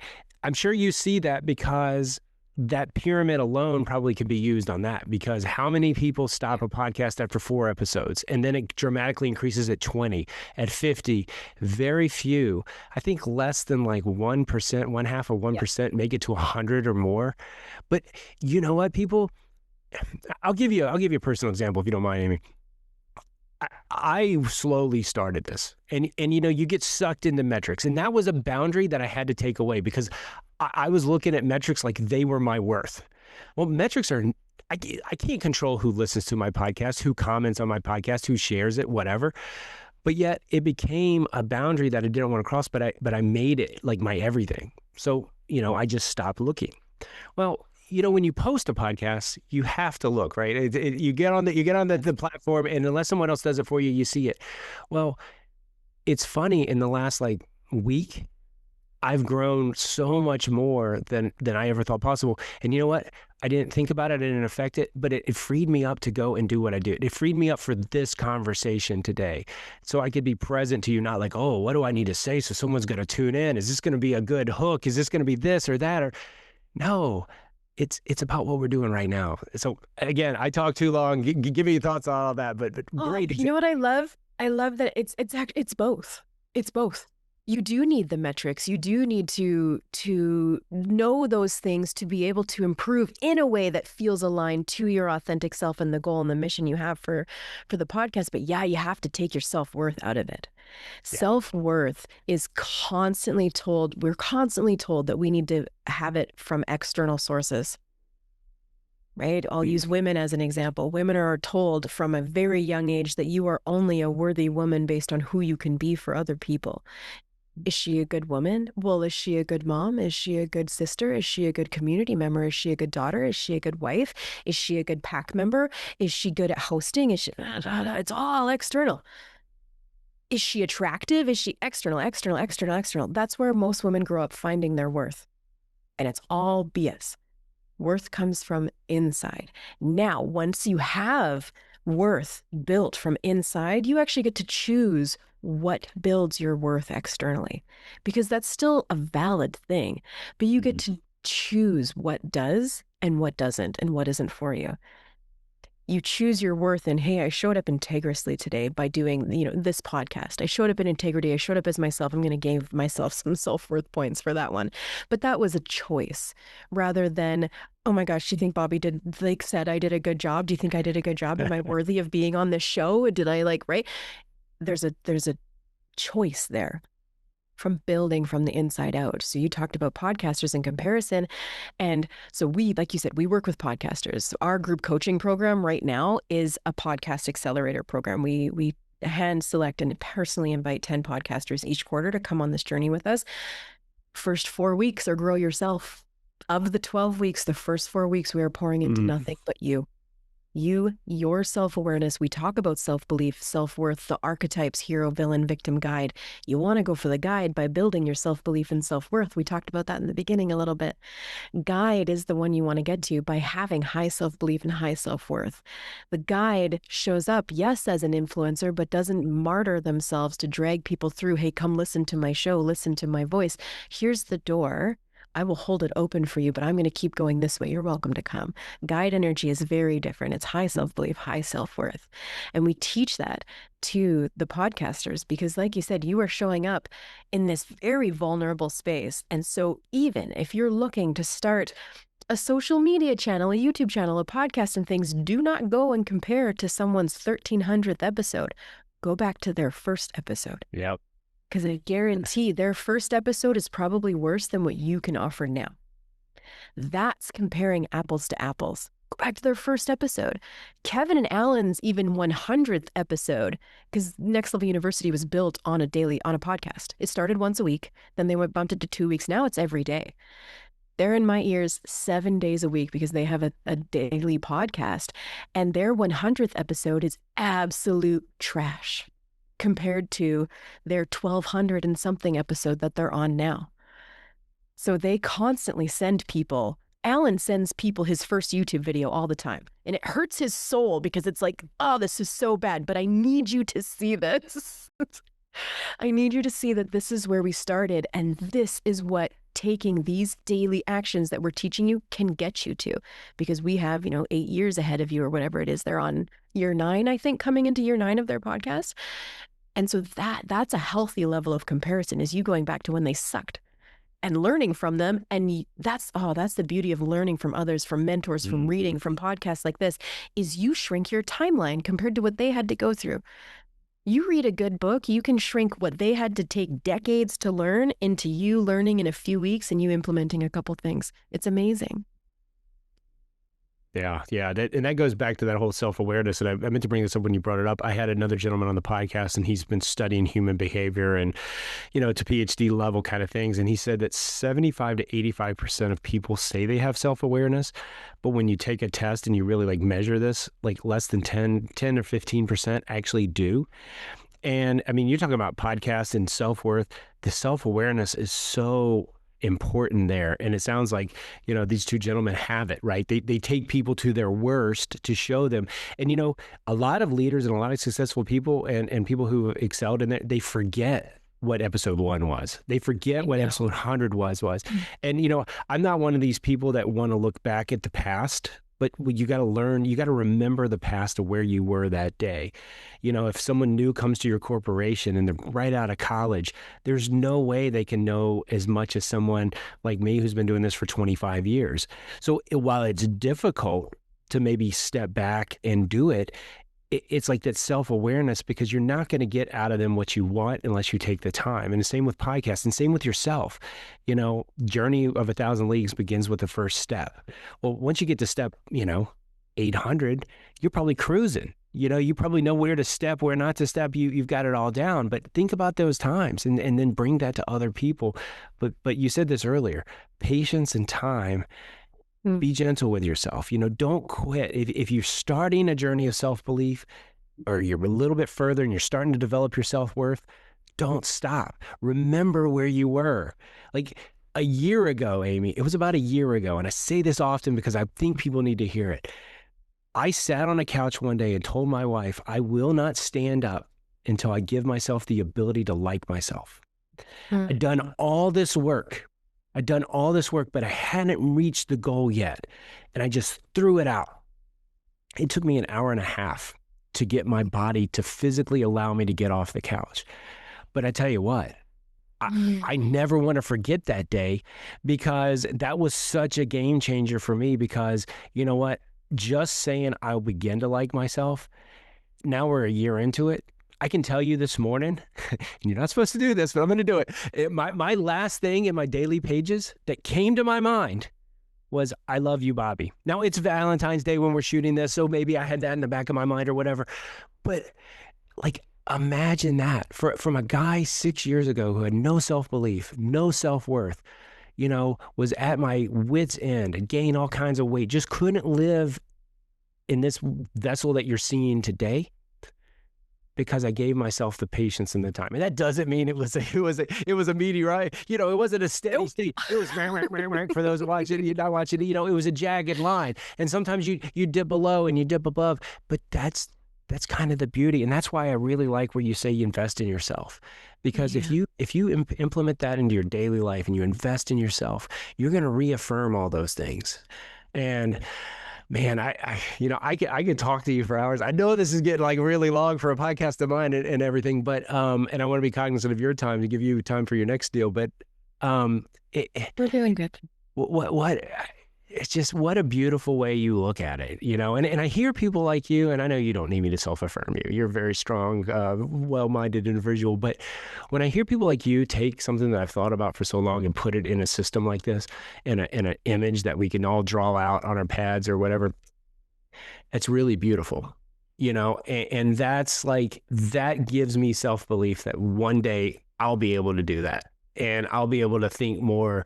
I'm sure you see that, because that pyramid alone probably could be used on that, because how many people stop a podcast after 4 episodes and then it dramatically increases at 20, at 50? Very few. I think less than like 1%, 0.5% make it to 100 or more. But you know what, people? I'll give you a personal example if you don't mind, Amy. I slowly started this, and you get sucked into metrics, and that was a boundary that I had to take away, because I was looking at metrics like they were my worth. Well, metrics are, I can't control who listens to my podcast, who comments on my podcast, who shares it, whatever. But yet it became a boundary that I didn't want to cross, but I made it like my everything. So, I just stopped looking. Well, when you post a podcast, you have to look, right? You get on the platform, and unless someone else does it for you, you see it. Well, it's funny, in the last like week, I've grown so much more than I ever thought possible. And you know what? I didn't think about it. I didn't affect it, but it freed me up to go and do what I do. It freed me up for this conversation today. So I could be present to you, not like, oh, what do I need to say so someone's going to tune in? Is this going to be a good hook? Is this going to be this or that? Or no. It's about what we're doing right now. So again, I talk too long. Give me your thoughts on all that, but great. You know what I love? I love that it's both. It's both. You do need the metrics. You do need to know those things to be able to improve in a way that feels aligned to your authentic self and the goal and the mission you have for the podcast. But yeah, you have to take your self-worth out of it. Yeah. Self-worth is we're constantly told that we need to have it from external sources. Right? I'll use women as an example. Women are told from a very young age that you are only a worthy woman based on who you can be for other people. Is she a good woman? Well, is she a good mom? Is she a good sister? Is she a good community member? Is she a good daughter? Is she a good wife? Is she a good pack member? Is she good at hosting? It's all external. Is she attractive? Is she external? That's where most women grow up finding their worth. And it's all BS. Worth comes from inside. Now, once you have worth built from inside, you actually get to choose what builds your worth externally, because that's still a valid thing, but you get to choose what does and what doesn't and what isn't for you. You choose your worth in, hey, I showed up integrously today by doing, this podcast. I showed up in integrity. I showed up as myself. I'm going to give myself some self-worth points for that one. But that was a choice rather than, oh my gosh, do you think Bobby said I did a good job? Do you think I did a good job? Am I worthy of being on this show? Did I right? There's a choice there from building from the inside out. So you talked about podcasters in comparison. And so we, like you said, we work with podcasters. So our group coaching program right now is a podcast accelerator program. We hand select and personally invite 10 podcasters each quarter to come on this journey with us. First 4 weeks are grow yourself. Of the 12 weeks, the first 4 weeks, we are pouring into nothing but you. Your self-awareness. We talk about self-belief, self-worth, the archetypes, hero, villain, victim, guide. You want to go for the guide by building your self-belief and self-worth. We talked about that in the beginning a little bit. Guide is the one you want to get to by having high self-belief and high self-worth. The guide shows up, yes, as an influencer, but doesn't martyr themselves to drag people through. Hey, come listen to my show, listen to my voice. Here's the door. I will hold it open for you, but I'm going to keep going this way. You're welcome to come. Guide energy is very different. It's high self-belief, high self-worth. And we teach that to the podcasters because, like you said, you are showing up in this very vulnerable space. And so even if you're looking to start a social media channel, a YouTube channel, a podcast and things, do not go and compare to someone's 1300th episode. Go back to their first episode. Yep. Because I guarantee their first episode is probably worse than what you can offer now. That's comparing apples to apples. Go back to their first episode. Kevin and Alan's even 100th episode, because Next Level University was built on a podcast. It started once a week, then they bumped it to 2 weeks. Now it's every day. They're in my ears 7 days a week because they have a daily podcast, and their 100th episode is absolute trash compared to their 1200 and something episode that they're on now. So they constantly send people. Alan sends people his first YouTube video all the time. And it hurts his soul because it's like, oh, this is so bad, but I need you to see this. I need you to see that this is where we started. And this is what taking these daily actions that we're teaching you can get you to. Because we have, 8 years ahead of you or whatever it is. They're on year 9, I think, coming into year 9 of their podcast. And so that's a healthy level of comparison, is you going back to when they sucked and learning from them. And that's the beauty of learning from others, from mentors, from reading, from podcasts like this, is you shrink your timeline compared to what they had to go through. You read a good book, you can shrink what they had to take decades to learn into you learning in a few weeks and you implementing a couple things. It's amazing. Yeah. That goes back to that whole self-awareness. And I meant to bring this up when you brought it up. I had another gentleman on the podcast, and he's been studying human behavior and, to PhD level kind of things. And he said that 75 to 85% of people say they have self-awareness. But when you take a test and you really measure this, less than 10 or 15% actually do. And I mean, you're talking about podcasts and self-worth. The self-awareness is so important there. And it sounds like, these two gentlemen have it, right? They take people to their worst to show them. And, a lot of leaders and a lot of successful people and people who have excelled in it, they forget what episode 1 was. They forget what episode 100 was. And, I'm not one of these people that want to look back at the past, but you got to learn, you got to remember the past of where you were that day. If someone new comes to your corporation and they're right out of college, there's no way they can know as much as someone like me who's been doing this for 25 years. So while it's difficult to maybe step back and do it, it's like that self-awareness, because you're not going to get out of them what you want unless you take the time. And the same with podcasts, and same with yourself. Journey of 1,000 leagues begins with the first step. Well, once you get to step, 800, you're probably cruising. You probably know where to step, where not to step. You've got it all down. But think about those times and then bring that to other people. But you said this earlier, patience and time. Be gentle with yourself. Don't quit. If you're starting a journey of self-belief, or you're a little bit further and you're starting to develop your self-worth, don't stop. Remember where you were. Like a year ago, Amy, it was about a year ago, and I say this often because I think people need to hear it. I sat on a couch one day and told my wife, I will not stand up until I give myself the ability to like myself. I'd done all this work. But I hadn't reached the goal yet. And I just threw it out. It took me an hour and a half to get my body to physically allow me to get off the couch. But I tell you what, I never want to forget that day, because that was such a game changer for me. Because you know what? Just saying I'll begin to like myself, now we're a year into it. I can tell you this morning, and you're not supposed to do this, but I'm going to do it. My last thing in my daily pages that came to my mind was, I love you, Bobby. Now, it's Valentine's Day when we're shooting this, so maybe I had that in the back of my mind or whatever. But imagine that from a guy 6 years ago who had no self-belief, no self-worth, was at my wit's end and gained all kinds of weight, just couldn't live in this vessel that you're seeing today, because I gave myself the patience and the time. And that doesn't mean it was a meteorite. It wasn't a steady state. It was for those watching, you're not watching, it was a jagged line. And sometimes you dip below and you dip above, but that's that's kind of the beauty. And that's why I really like where you say you invest in yourself. Because Yeah. if you implement that into your daily life and you invest in yourself, you're going to reaffirm all those things. And man, I could talk to you for hours. I know this is getting like really long for a podcast of mine and everything, but and I want to be cognizant of your time to give you time for your next deal. But um, it, We're doing good. what it's just what a beautiful way you look at it, you know. And I hear people like you, and I know you don't need me to self-affirm you. You're a very strong, well-minded individual. But when I hear people like you take something that I've thought about for so long and put it in a system like this, in an image that we can all draw out on our pads or whatever, it's really beautiful, you know. And that's like that gives me self-belief that one day I'll be able to do that, and I'll be able to think more,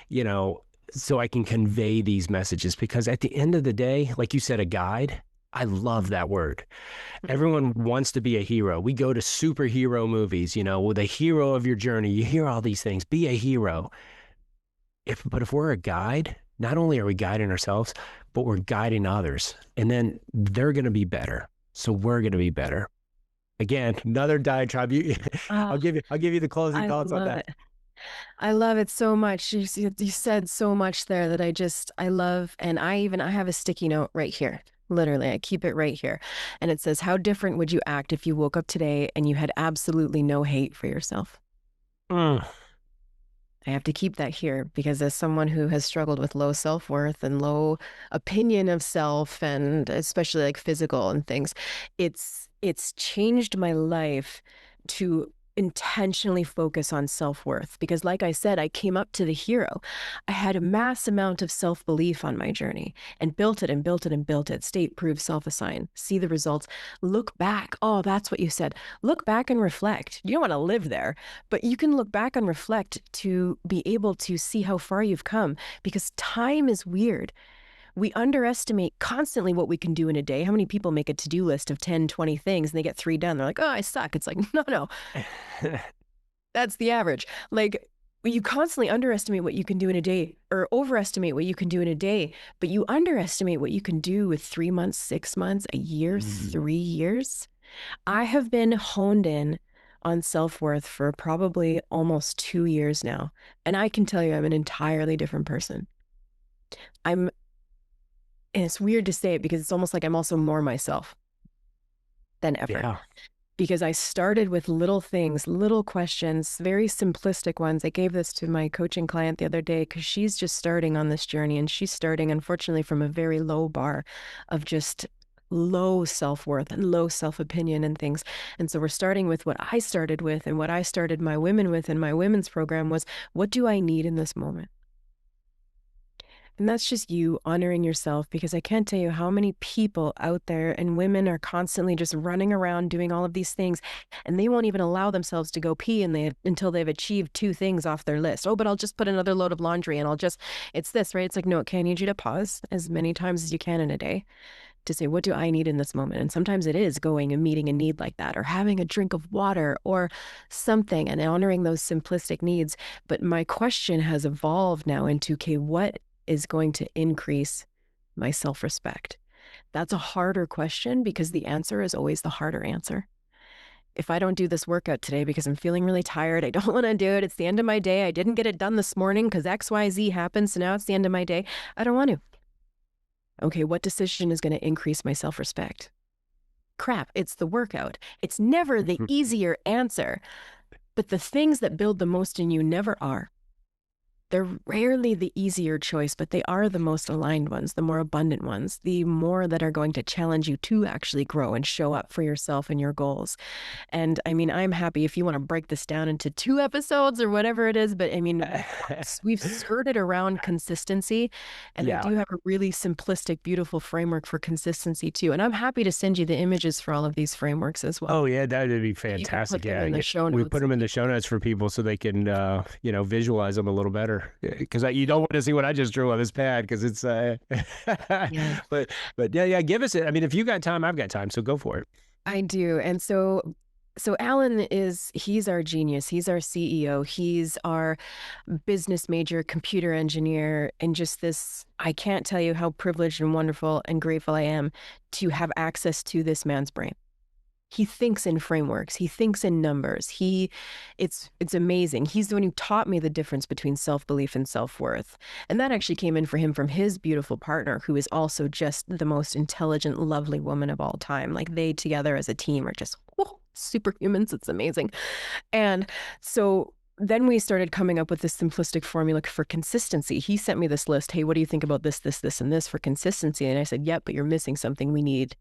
you know, so I can convey these messages. Because at the end of the day, like you said, a guide, I love that word. Everyone wants to be a hero. We go to superhero movies, you know, with a hero of your journey. You hear all these things, be a hero. But if we're a guide, not only are we guiding ourselves, but we're guiding others. And then they're going to be better. So we're going to be better. Again, another diatribe. Oh, I'll give you the closing I thoughts on love that. it. I love it so much. You said so much there that I love. And I have a sticky note right here. Literally, I keep it right here. And it says, how different would you act if you woke up today and you had absolutely no hate for yourself? Mm, I have to keep that here because as someone who has struggled with low self-worth and low opinion of self and especially like physical and things, it's changed my life to intentionally focus on self-worth because like I said, I came up to the hero. I had a mass amount of self-belief on my journey and built it and built it and built it. State, prove, self-assign, see the results, look back. Oh, that's what you said. Look back and reflect. You don't want to live there, but you can look back and reflect to be able to see how far you've come because time is weird. We underestimate constantly what we can do in a day. How many people make a to-do list of 10, 20 things and they get 3 done? They're like, oh, I suck. It's like, no, that's the average. Like, you constantly underestimate what you can do in a day or overestimate what you can do in a day, but you underestimate what you can do with 3 months, 6 months, a year, 3 years. I have been honed in on self-worth for probably almost 2 years now. And I can tell you I'm an entirely different person. I'm, and it's weird to say it because it's almost like I'm also more myself than ever. yeah. Because I started with little things, little questions, very simplistic ones. I gave this to my coaching client the other day because she's just starting on this journey and she's starting, unfortunately, from a very low bar of just low self-worth and low self-opinion and things. And so we're starting with what I started with and what I started my women with in my women's program was, what do I need in this moment? And that's just you honoring yourself because I can't tell you how many people out there and women are constantly just running around doing all of these things and they won't even allow themselves to go pee until they've achieved 2 things off their list. Oh, but I'll just put another load of laundry and it's this, right? It's like, no, okay, I need you to pause as many times as you can in a day to say, what do I need in this moment? And sometimes it is going and meeting a need like that or having a drink of water or something and honoring those simplistic needs. But my question has evolved now into, okay, what is going to increase my self-respect? That's a harder question because the answer is always the harder answer. If I don't do this workout today because I'm feeling really tired, I don't want to do it, it's the end of my day, I didn't get it done this morning because XYZ happened, so now it's the end of my day, I don't want to. Okay, what decision is going to increase my self-respect? Crap, it's the workout. It's never the easier answer, but the things that build the most in you never are. They're rarely the easier choice, but they are the most aligned ones, the more abundant ones, the more that are going to challenge you to actually grow and show up for yourself and your goals. And I mean, I'm happy if you want to break this down into 2 episodes or whatever it is, but I mean, we've skirted around consistency, and I Yeah. do have a really simplistic, beautiful framework for consistency too. And I'm happy to send you the images for all of these frameworks as well. Oh yeah, that would be You can put fantastic. them Yeah, in the show we notes. put them in the show notes for people so they can, you know, visualize them a little better. Because you don't want to see what I just drew on this pad because it's, Yeah. but yeah, give us it. I mean, if you got time, I've got time, so go for it. I do. And so Alan he's our genius. He's our CEO. He's our business major, computer engineer, and just this, I can't tell you how privileged and wonderful and grateful I am to have access to this man's brain. He thinks in frameworks. He thinks in numbers. It's amazing. He's the one who taught me the difference between self-belief and self-worth. And that actually came in for him from his beautiful partner, who is also just the most intelligent, lovely woman of all time. Like, they together as a team are just superhumans. It's amazing. And so then we started coming up with this simplistic formula for consistency. He sent me this list. Hey, what do you think about this, this, this, and this for consistency? And I said, yep, but you're missing something. We need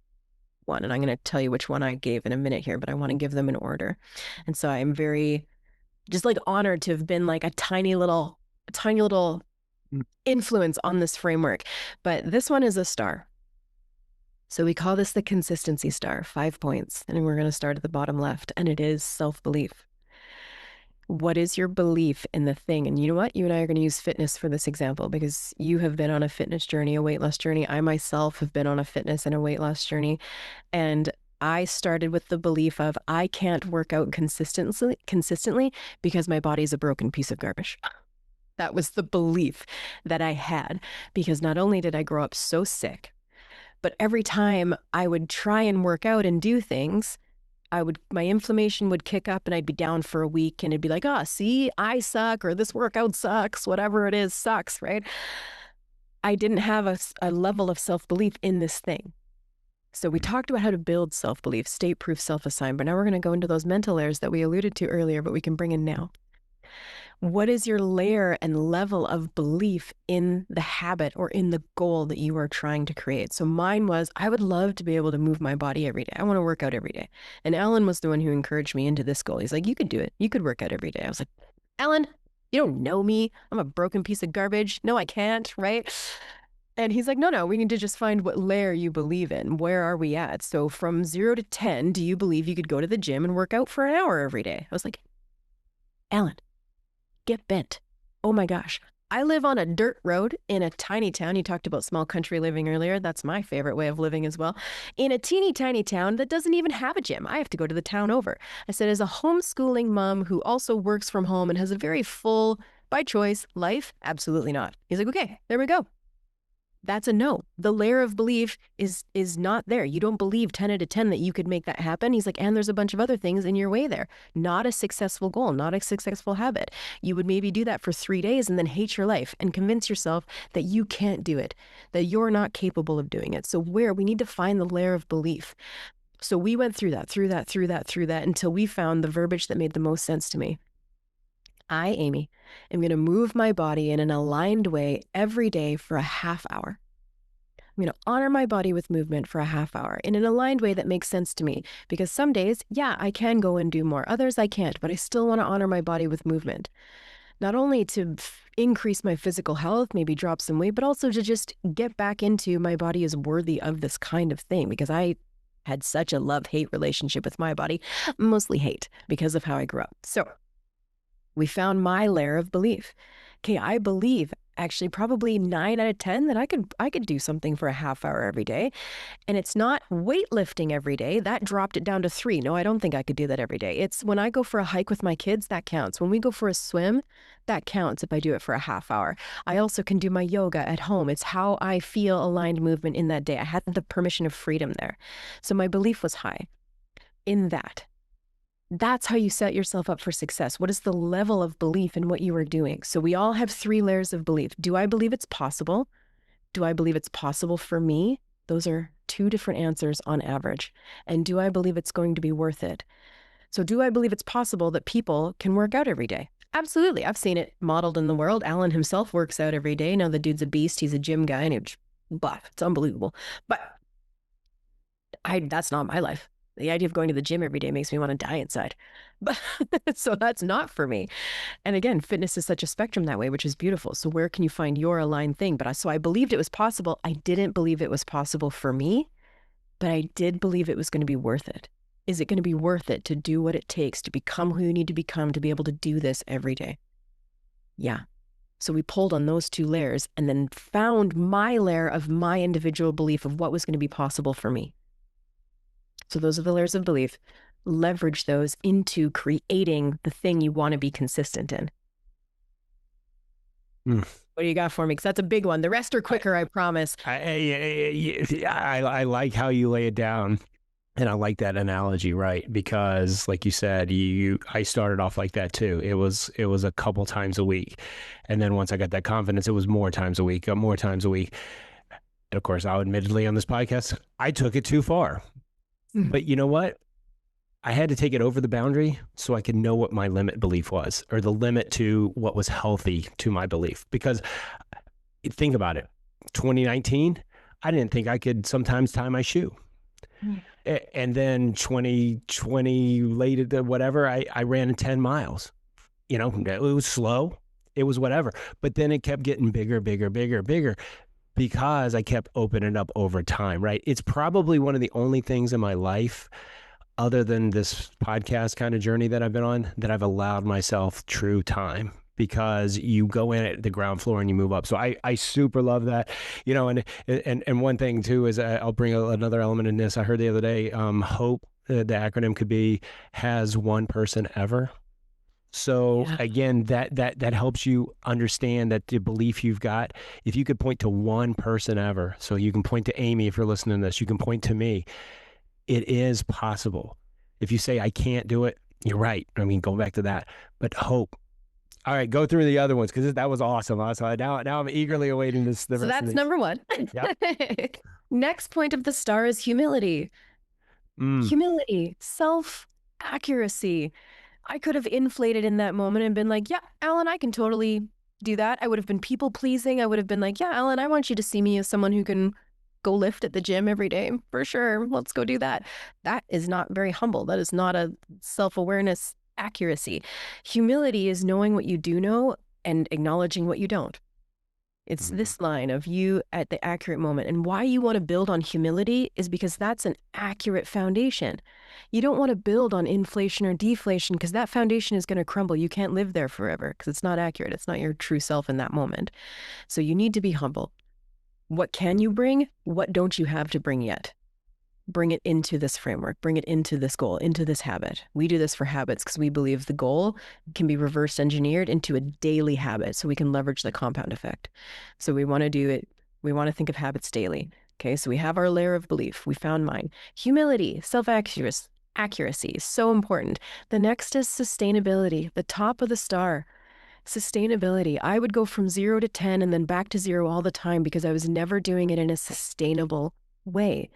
one. And I'm going to tell you which one I gave in a minute here, but I want to give them in order. And so I'm very just like honored to have been like a tiny little influence on this framework. But this one is a star. So we call this the consistency star, 5 points. And we're going to start at the bottom left. And it is self-belief. What is your belief in the thing? And you know what? You and I are going to use fitness for this example, because you have been on a fitness journey, a weight loss journey. I myself have been on a fitness and a weight loss journey. And I started with the belief of I can't work out consistently because my body's a broken piece of garbage. That was the belief that I had, because not only did I grow up so sick, but every time I would try and work out and do things, my inflammation would kick up and I'd be down for a week, and it'd be like, see, I suck, or this workout sucks, whatever it is sucks, right? I didn't have a level of self-belief in this thing. So we talked about how to build self-belief, state-proof self-assigned, but now we're going to go into those mental layers that we alluded to earlier, but we can bring in now. What is your layer and level of belief in the habit or in the goal that you are trying to create? So mine was, I would love to be able to move my body every day. I want to work out every day. And Alan was the one who encouraged me into this goal. He's like, you could do it. You could work out every day. I was like, Alan, you don't know me. I'm a broken piece of garbage. No, I can't, right? And he's like, no, we need to just find what layer you believe in. Where are we at? So from 0 to 10, do you believe you could go to the gym and work out for an hour every day? I was like, Alan, get bent. Oh my gosh. I live on a dirt road in a tiny town. You talked about small country living earlier. That's my favorite way of living as well. In a teeny tiny town that doesn't even have a gym. I have to go to the town over. I said, as a homeschooling mom who also works from home and has a very full, by choice, life, absolutely not. He's like, okay, there we go. That's a no. The layer of belief is not there. You don't believe 10 out of 10 that you could make that happen. He's like, and there's a bunch of other things in your way there. Not a successful goal, not a successful habit. You would maybe do that for 3 days and then hate your life and convince yourself that you can't do it, that you're not capable of doing it. So we need to find the layer of belief. So we went through that until we found the verbiage that made the most sense to me. I, Amy, am going to move my body in an aligned way every day for a half hour. I'm going to honor my body with movement for a half hour in an aligned way that makes sense to me, because some days, yeah, I can go and do more. Others I can't, but I still want to honor my body with movement. Not only to increase my physical health, maybe drop some weight, but also to just get back into my body is worthy of this kind of thing, because I had such a love-hate relationship with my body, mostly hate because of how I grew up. So we found my layer of belief. Okay, I believe actually probably 9 out of 10 that I could do something for a half hour every day. And it's not weightlifting every day. That dropped it down to 3. No, I don't think I could do that every day. It's when I go for a hike with my kids, that counts. When we go for a swim, that counts if I do it for a half hour. I also can do my yoga at home. It's how I feel aligned movement in that day. I had the permission of freedom there. So my belief was high in that. That's how you set yourself up for success. What is the level of belief in what you are doing? So we all have 3 layers of belief. Do I believe it's possible? Do I believe it's possible for me? Those are 2 different answers on average. And do I believe it's going to be worth it? So do I believe it's possible that people can work out every day? Absolutely. I've seen it modeled in the world. Alan himself works out every day. Now the dude's a beast. He's a gym guy and it's unbelievable. But that's not my life. The idea of going to the gym every day makes me want to die inside. But so that's not for me. And again, fitness is such a spectrum that way, which is beautiful. So where can you find your aligned thing? But so I believed it was possible. I didn't believe it was possible for me, but I did believe it was going to be worth it. Is it going to be worth it to do what it takes to become who you need to become to be able to do this every day? Yeah. So we pulled on those 2 layers and then found my layer of my individual belief of what was going to be possible for me. So those are the layers of belief. Leverage those into creating the thing you want to be consistent in. What do you got for me? Because that's a big one. The rest are quicker, I promise. I like how you lay it down. And I like that analogy, right? Because like you said, I started off like that too. It was a couple times a week. And then once I got that confidence, it was more times a week, more times a week. And of course, I'll admittedly on this podcast, I took it too far. But you know what? I had to take it over the boundary so I could know what my limit belief was, or the limit to what was healthy to my belief. Because think about it, 2019, I didn't think I could sometimes tie my shoe. And then 2020 later, whatever, I ran 10 miles. You know, it was slow. It was whatever. But then it kept getting bigger, bigger, bigger, bigger because I kept opening up over time, right? It's probably one of the only things in my life, other than this podcast kind of journey that I've been on, that I've allowed myself true time, because you go in at the ground floor and you move up. So I super love that, you know, and one thing too is I'll bring another element in this. I heard the other day, HOPE, the acronym could be has one person ever. So again, that helps you understand that the belief you've got, if you could point to one person ever, so you can point to Amy, if you're listening to this, you can point to me. It is possible. If you say I can't do it, you're right. I mean, go back to that. But HOPE. All right, go through the other ones because that was awesome. So now I'm eagerly awaiting this. So that's number one. Yep. Next point of the star is humility. Humility, self-accuracy. I could have inflated in that moment and been like, yeah, Alan, I can totally do that. I would have been people pleasing. I would have been like, yeah, Alan, I want you to see me as someone who can go lift at the gym every day. For sure. Let's go do that. That is not very humble. That is not a self-awareness accuracy. Humility is knowing what you do know and acknowledging what you don't. It's this line of you at the accurate moment. And why you want to build on humility is because that's an accurate foundation. You don't want to build on inflation or deflation because that foundation is going to crumble. You can't live there forever because it's not accurate. It's not your true self in that moment. So you need to be humble. What can you bring? What don't you have to bring yet? Bring it into this framework, bring it into this goal, into this habit. We do this for habits because we believe the goal can be reverse engineered into a daily habit so we can leverage the compound effect. So we want to do it. We want to think of habits daily. Okay, so we have our layer of belief. We found mine. Humility, self-accuracy is so important. The next is sustainability, the top of the star. Sustainability. I would go from 0 to 10 and then back to 0 all the time because I was never doing it in a sustainable way.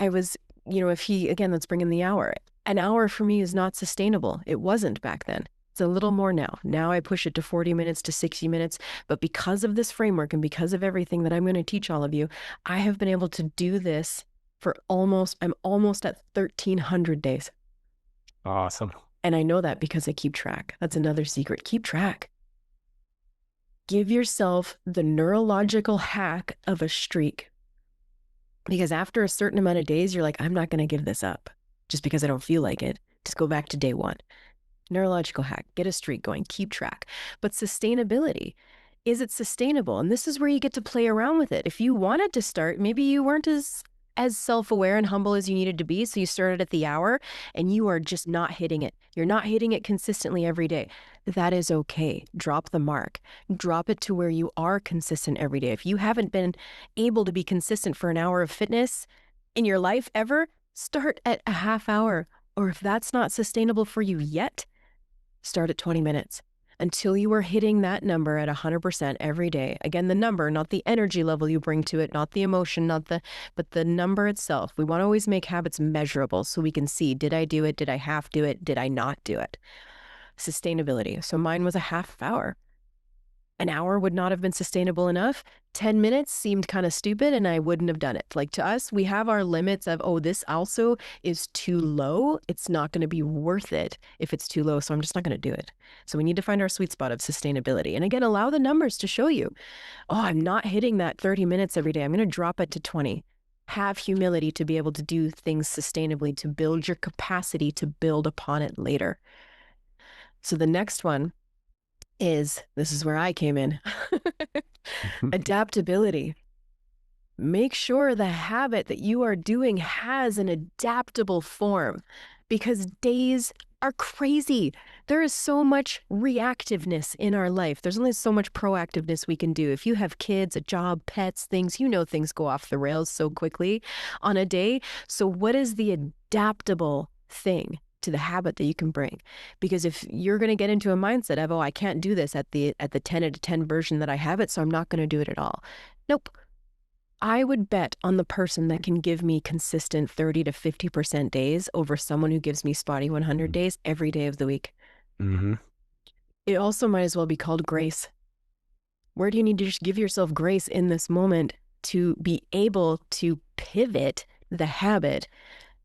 I was, let's bring in the hour. An hour for me is not sustainable. It wasn't back then. It's a little more now. Now I push it to 40 minutes to 60 minutes. But because of this framework and because of everything that I'm going to teach all of you, I have been able to do this for I'm almost at 1,300 days. Awesome. And I know that because I keep track. That's another secret. Keep track. Give yourself the neurological hack of a streak. Because after a certain amount of days, you're like, I'm not going to give this up just because I don't feel like it. Just go back to day one. Neurological hack, get a streak going, keep track. But sustainability, is it sustainable? And this is where you get to play around with it. If you wanted to start, maybe you weren't as self-aware and humble as you needed to be. So you started at the hour and you are just not hitting it. You're not hitting it consistently every day. That is okay. Drop the mark. Drop it to where you are consistent every day. If you haven't been able to be consistent for an hour of fitness in your life ever, start at a half hour. Or if that's not sustainable for you yet, start at 20 minutes until you are hitting that number at 100% every day. Again, the number, not the energy level you bring to it, not the emotion, but the number itself. We want to always make habits measurable so we can see, did I do it? Did I half do it? Did I not do it? Sustainability. So mine was a half hour. An hour would not have been sustainable enough. 10 minutes seemed kind of stupid and I wouldn't have done it. Like to us, we have our limits of, this also is too low. It's not going to be worth it if it's too low. So I'm just not going to do it. So we need to find our sweet spot of sustainability. And again, allow the numbers to show you, I'm not hitting that 30 minutes every day. I'm going to drop it to 20. Have humility to be able to do things sustainably, to build your capacity to build upon it later. So the next one this is where I came in. Adaptability. Make sure the habit that you are doing has an adaptable form because days are crazy. There is so much reactiveness in our life. There's only so much proactiveness we can do. If you have kids, a job, pets, things, things go off the rails so quickly on a day. So what is the adaptable thing to the habit that you can bring? Because if you're going to get into a mindset of, oh, I can't do this at the 10 out of 10 version that I have it, so I'm not going to do it at all. Nope. I would bet on the person that can give me consistent 30 to 50% days over someone who gives me spotty 100 days every day of the week. Mm-hmm. It also might as well be called grace. Where do you need to just give yourself grace in this moment to be able to pivot the habit,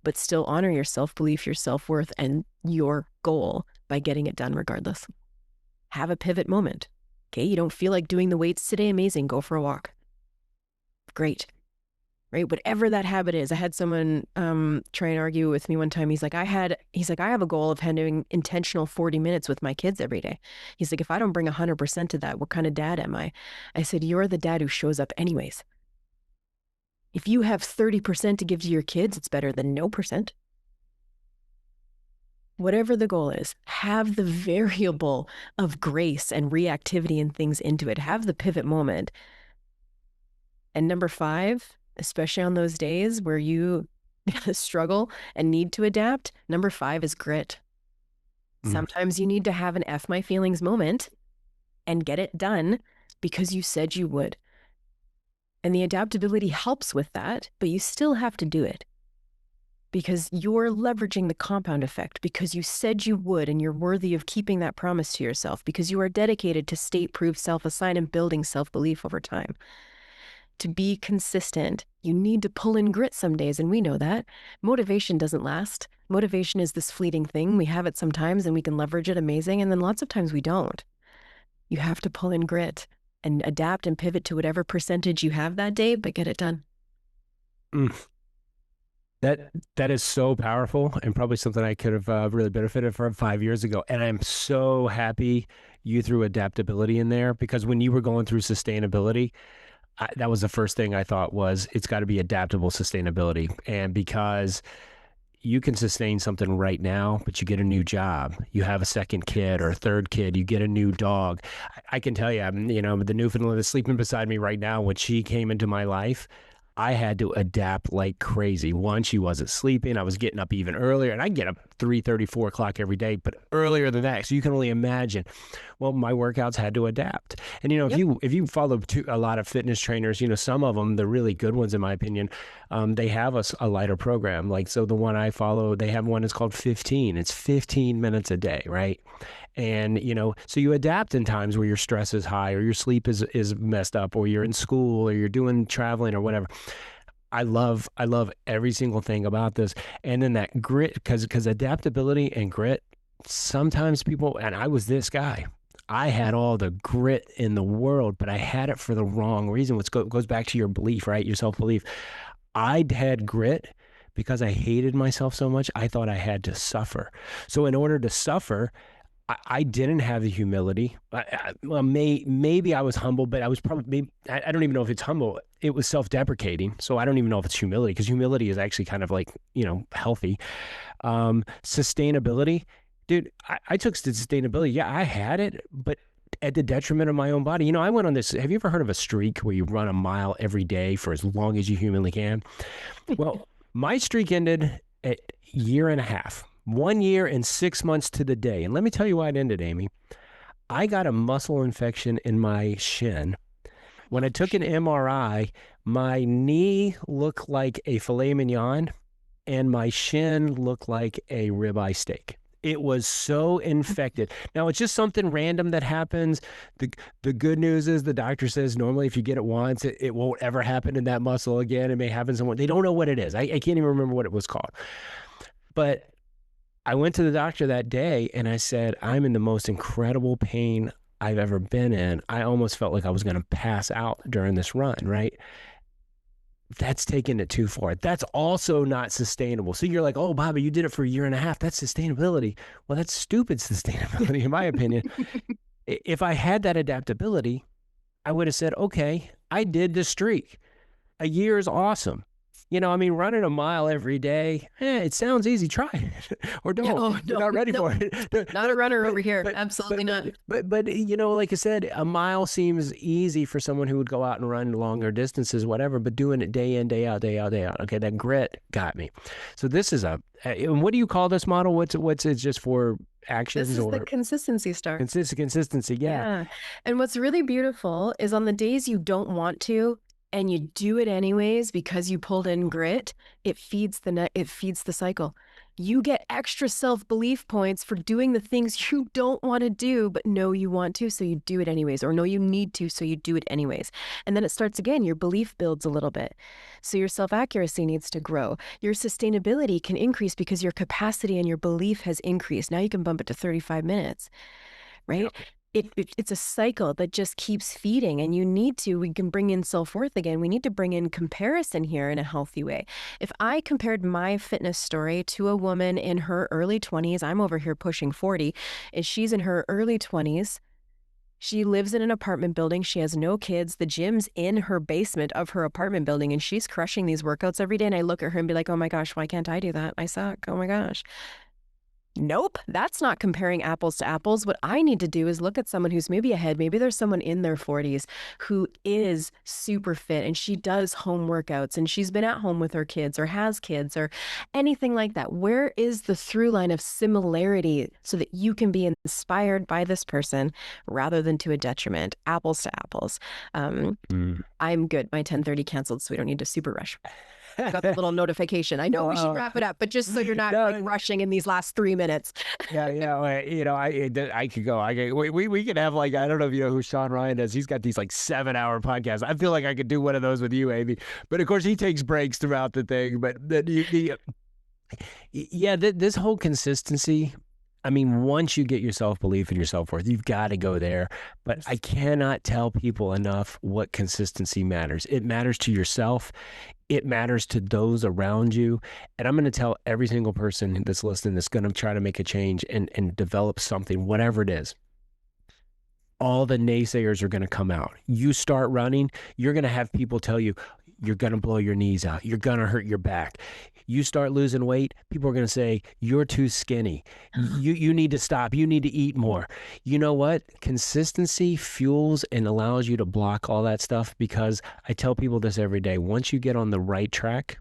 but still honor your self-belief, your self-worth, and your goal by getting it done regardless? Have a pivot moment. Okay, you don't feel like doing the weights today? Amazing. Go for a walk. Great. Right? Whatever that habit is. I had someone try and argue with me one time. He's like, I have a goal of having intentional 40 minutes with my kids every day. He's like, if I don't bring 100% to that, what kind of dad am I? I said, you're the dad who shows up anyways. If you have 30% to give to your kids, it's better than no percent. Whatever the goal is, have the variable of grace and reactivity and things into it. Have the pivot moment. And number 5, especially on those days where you struggle and need to adapt, number 5 is grit. Sometimes you need to have an F my feelings moment and get it done because you said you would. And the adaptability helps with that, but you still have to do it because you're leveraging the compound effect because you said you would and you're worthy of keeping that promise to yourself because you are dedicated to state-proof self-assign and building self-belief over time. To be consistent, you need to pull in grit some days, and we know that. Motivation doesn't last. Motivation is this fleeting thing. We have it sometimes, and we can leverage it, amazing, and then lots of times we don't. You have to pull in grit and adapt and pivot to whatever percentage you have that day, but get it done. That is so powerful and probably something I could have really benefited from 5 years ago. And I'm so happy you threw adaptability in there because when you were going through sustainability, that was the first thing I thought was it's got to be adaptable sustainability. And because you can sustain something right now, but you get a new job, you have a second kid or a third kid, you get a new dog. I can tell you, the Newfoundland is sleeping beside me right now. When she came into my life, I had to adapt like crazy. One, she wasn't sleeping. I was getting up even earlier, and I get up 3:30, 4 o'clock every day, but earlier than that. So you can only imagine. Well, my workouts had to adapt. And if you follow a lot of fitness trainers, some of them, the really good ones, in my opinion, they have a lighter program. Like so, the one I follow, they have one that's called 15. It's 15 minutes a day, right? And, so you adapt in times where your stress is high or your sleep is messed up or you're in school or you're doing traveling or whatever. I love every single thing about this. And then that grit, because adaptability and grit, sometimes people, and I was this guy, I had all the grit in the world, but I had it for the wrong reason, which goes back to your belief, right? Your self-belief. I had grit because I hated myself so much. I thought I had to suffer. So in order to suffer, I didn't have the humility. Maybe I was humble, but I was probably, I don't even know if it's humble. It was self-deprecating. So I don't even know if it's humility because humility is actually kind of like, healthy. Sustainability, dude, I took sustainability. Yeah, I had it, but at the detriment of my own body. I went on this. Have you ever heard of a streak where you run a mile every day for as long as you humanly can? Well, my streak ended at year and a half. 1 year and 6 months to the day. And let me tell you why it ended, Amy. I got a muscle infection in my shin. When I took an MRI, my knee looked like a filet mignon and my shin looked like a ribeye steak. It was so infected. Now, it's just something random that happens. The good news is the doctor says normally if you get it once, it won't ever happen in that muscle again. It may happen somewhere. They don't know what it is. I can't even remember what it was called. But I went to the doctor that day and I said, I'm in the most incredible pain I've ever been in. I almost felt like I was going to pass out during this run, right? That's taking it too far. That's also not sustainable. So you're like, oh, Bobby, you did it for a year and a half. That's sustainability. Well, that's stupid sustainability, in my opinion. If I had that adaptability, I would have said, okay, I did the streak. A year is awesome. I mean, running a mile every day, it sounds easy. Try it or don't. Oh, You're no, not ready no, for it. not a runner over here. But, Absolutely not. like I said, a mile seems easy for someone who would go out and run longer distances, whatever, but doing it day in, day out, day out, day out. Okay, that grit got me. So this is and what do you call this model? What's it just for This actions is the or consistency star. consistency? Yeah. Yeah. And what's really beautiful is on the days you don't want to and you do it anyways because you pulled in grit, it feeds the cycle. You get extra self-belief points for doing the things you don't want to do, but know you want to, so you do it anyways, or know you need to, so you do it anyways. And then it starts again. Your belief builds a little bit. So your self-accuracy needs to grow. Your sustainability can increase because your capacity and your belief has increased. Now you can bump it to 35 minutes, right? It's a cycle that just keeps feeding, and we can bring in self-worth again. We need to bring in comparison here in a healthy way. If I compared my fitness story to a woman in her early 20s, I'm over here pushing 40, and she's in her early 20s. She lives in an apartment building. She has no kids. The gym's in her basement of her apartment building, and she's crushing these workouts every day. And I look at her and be like, oh my gosh, why can't I do that? I suck. Oh my gosh. Nope, that's not comparing apples to apples. What I need to do is look at someone who's maybe ahead. Maybe there's someone in their 40s who is super fit and she does home workouts and she's been at home with her kids or has kids or anything like that. Where is the through line of similarity so that you can be inspired by this person rather than to a detriment? Apples to apples. I'm good. My 10:30 canceled, so we don't need to super rush. I got the little notification. I know we should wrap it up, but just so you're not rushing in these last 3 minutes. Yeah. I could go. We could have like, I don't know if you know who Sean Ryan is. He's got these like 7-hour podcasts. I feel like I could do one of those with you, Amy. But of course, he takes breaks throughout the thing. But this whole consistency. I mean, once you get your self-belief and your self-worth, you've got to go there. But I cannot tell people enough what consistency matters. It matters to yourself. It matters to those around you. And I'm going to tell every single person that's listening that's going to try to make a change and develop something, whatever it is. All the naysayers are going to come out. You start running, you're going to have people tell you, you're going to blow your knees out. You're going to hurt your back. You start losing weight, people are going to say, you're too skinny. You need to stop. You need to eat more. You know what? Consistency fuels and allows you to block all that stuff, because I tell people this every day. Once you get on the right track,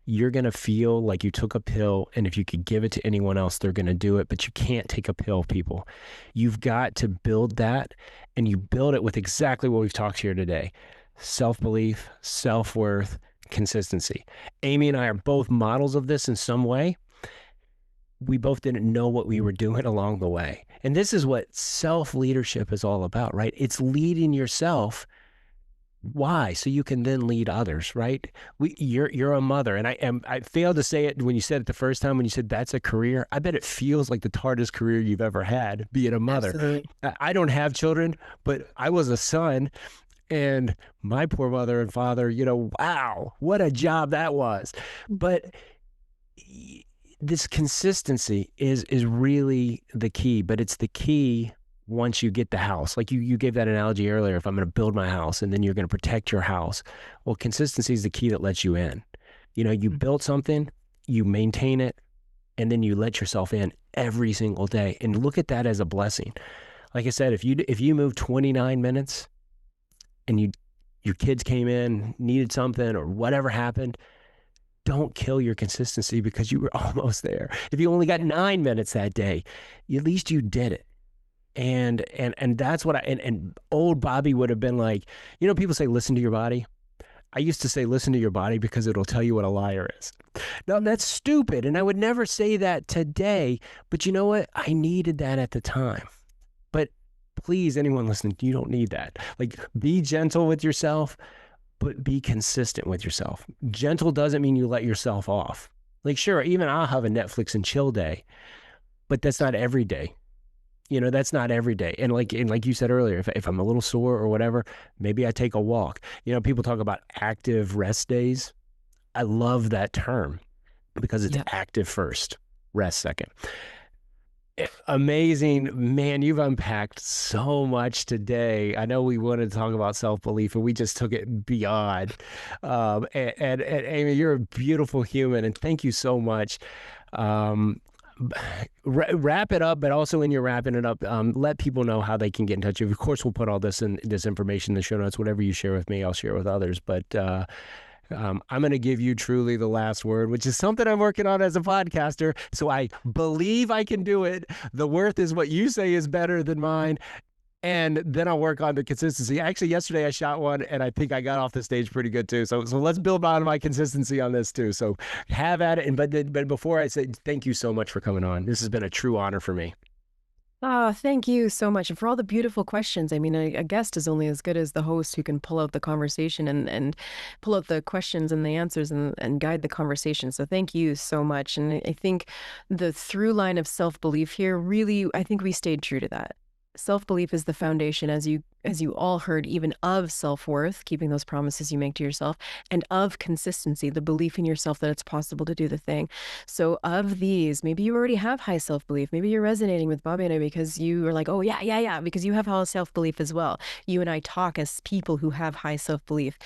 you're going to feel like you took a pill, and if you could give it to anyone else, they're going to do it, but you can't take a pill, people. You've got to build that, and you build it with exactly what we've talked here today. Self-belief, self-worth, consistency. Amy and I are both models of this in some way. We both didn't know what we were doing along the way. And this is what self-leadership is all about, right? It's leading yourself. Why? So you can then lead others, right? You're a mother, and I failed to say it when you said it the first time, when you said that's a career. I bet it feels like the hardest career you've ever had, being a mother. Absolutely. I don't have children, but I was a son. And my poor mother and father, wow, what a job that was. But this consistency is really the key, but it's the key once you get the house. Like you gave that analogy earlier, if I'm going to build my house and then you're going to protect your house. Well, consistency is the key that lets you in. You built something, you maintain it, and then you let yourself in every single day. And look at that as a blessing. Like I said, if you move 29 minutes, and your kids came in, needed something, or whatever happened, don't kill your consistency because you were almost there. If you only got 9 minutes that day, at least you did it. And that's what and old Bobby would have been like, people say, listen to your body. I used to say, listen to your body because it'll tell you what a liar is. No, that's stupid. And I would never say that today, but you know what? I needed that at the time. But please, anyone listening, you don't need that. Like, be gentle with yourself, but be consistent with yourself. Gentle doesn't mean you let yourself off. Like, sure, even I'll have a Netflix and chill day, but that's not every day. That's not every day. And like you said earlier, if I'm a little sore or whatever, maybe I take a walk. People talk about active rest days. I love that term because it's active first, rest second. Amazing. Man, you've unpacked so much today. I know we wanted to talk about self-belief and we just took it beyond. And Amy, you're a beautiful human and thank you so much. Um, Wrap it up, but also when you're wrapping it up, let people know how they can get in touch with you. Of course, we'll put all this information in the show notes. Whatever you share with me, I'll share with others. But I'm going to give you truly the last word, which is something I'm working on as a podcaster. So I believe I can do it. The worth is what you say is better than mine. And then I'll work on the consistency. Actually, yesterday I shot one and I think I got off the stage pretty good too. So let's build on my consistency on this too. So have at it. But before I say thank you so much for coming on, this has been a true honor for me. Oh, thank you so much. And for all the beautiful questions. I mean, a guest is only as good as the host who can pull out the conversation and pull out the questions and the answers and guide the conversation. So thank you so much. And I think the through line of self-belief here, really, I think we stayed true to that. Self-belief is the foundation, as you all heard, even of self-worth, keeping those promises you make to yourself, and of consistency, the belief in yourself that it's possible to do the thing. So of these, maybe you already have high self-belief. Maybe you're resonating with Bobby and I because you are like, oh yeah, yeah, yeah, because you have high self-belief as well. You and I talk as people who have high self-belief.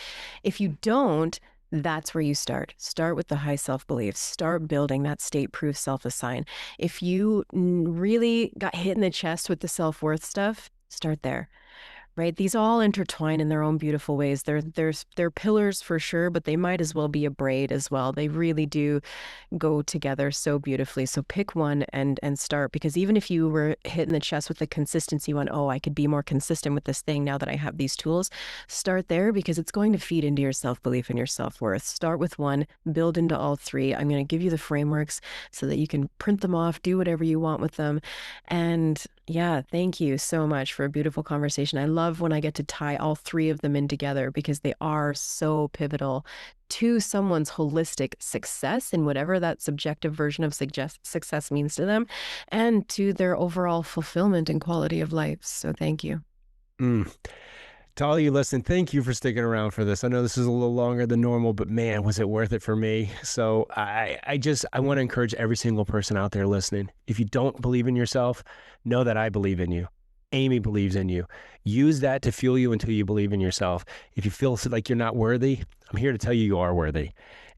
If you don't, that's where you start. Start with the high self-belief. Start building that state-proof self-assign. If you really got hit in the chest with the self-worth stuff, start there. Right? These all intertwine in their own beautiful ways. They're pillars for sure, but they might as well be a braid as well. They really do go together so beautifully. So pick one and start, because even if you were hit in the chest with the consistency one, oh, I could be more consistent with this thing now that I have these tools, start there because it's going to feed into your self-belief and your self-worth. Start with one, build into all three. I'm going to give you the frameworks so that you can print them off, do whatever you want with them. And yeah, thank you so much for a beautiful conversation. I love when I get to tie all three of them in together because they are so pivotal to someone's holistic success in whatever that subjective version of success means to them, and to their overall fulfillment and quality of life. So thank you. Mm. To all you listening, thank you for sticking around for this. I know this is a little longer than normal, but man, was it worth it for me. So I want to encourage every single person out there listening. If you don't believe in yourself, know that I believe in you. Amy believes in you. Use that to fuel you until you believe in yourself. If you feel like you're not worthy, I'm here to tell you you are worthy.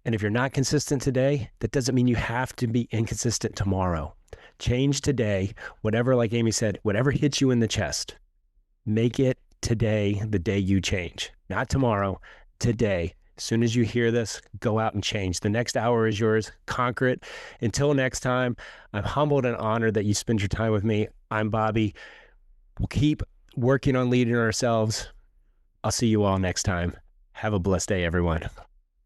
And if you're not consistent today, that doesn't mean you have to be inconsistent tomorrow. Change today, whatever, like Amy said, whatever hits you in the chest, make it today the day you change. Not tomorrow, today. As soon as you hear this, go out and change. The next hour is yours. Conquer it. Until next time, I'm humbled and honored that you spend your time with me. I'm Bobby. We'll keep working on leading ourselves. I'll see you all next time. Have a blessed day, everyone.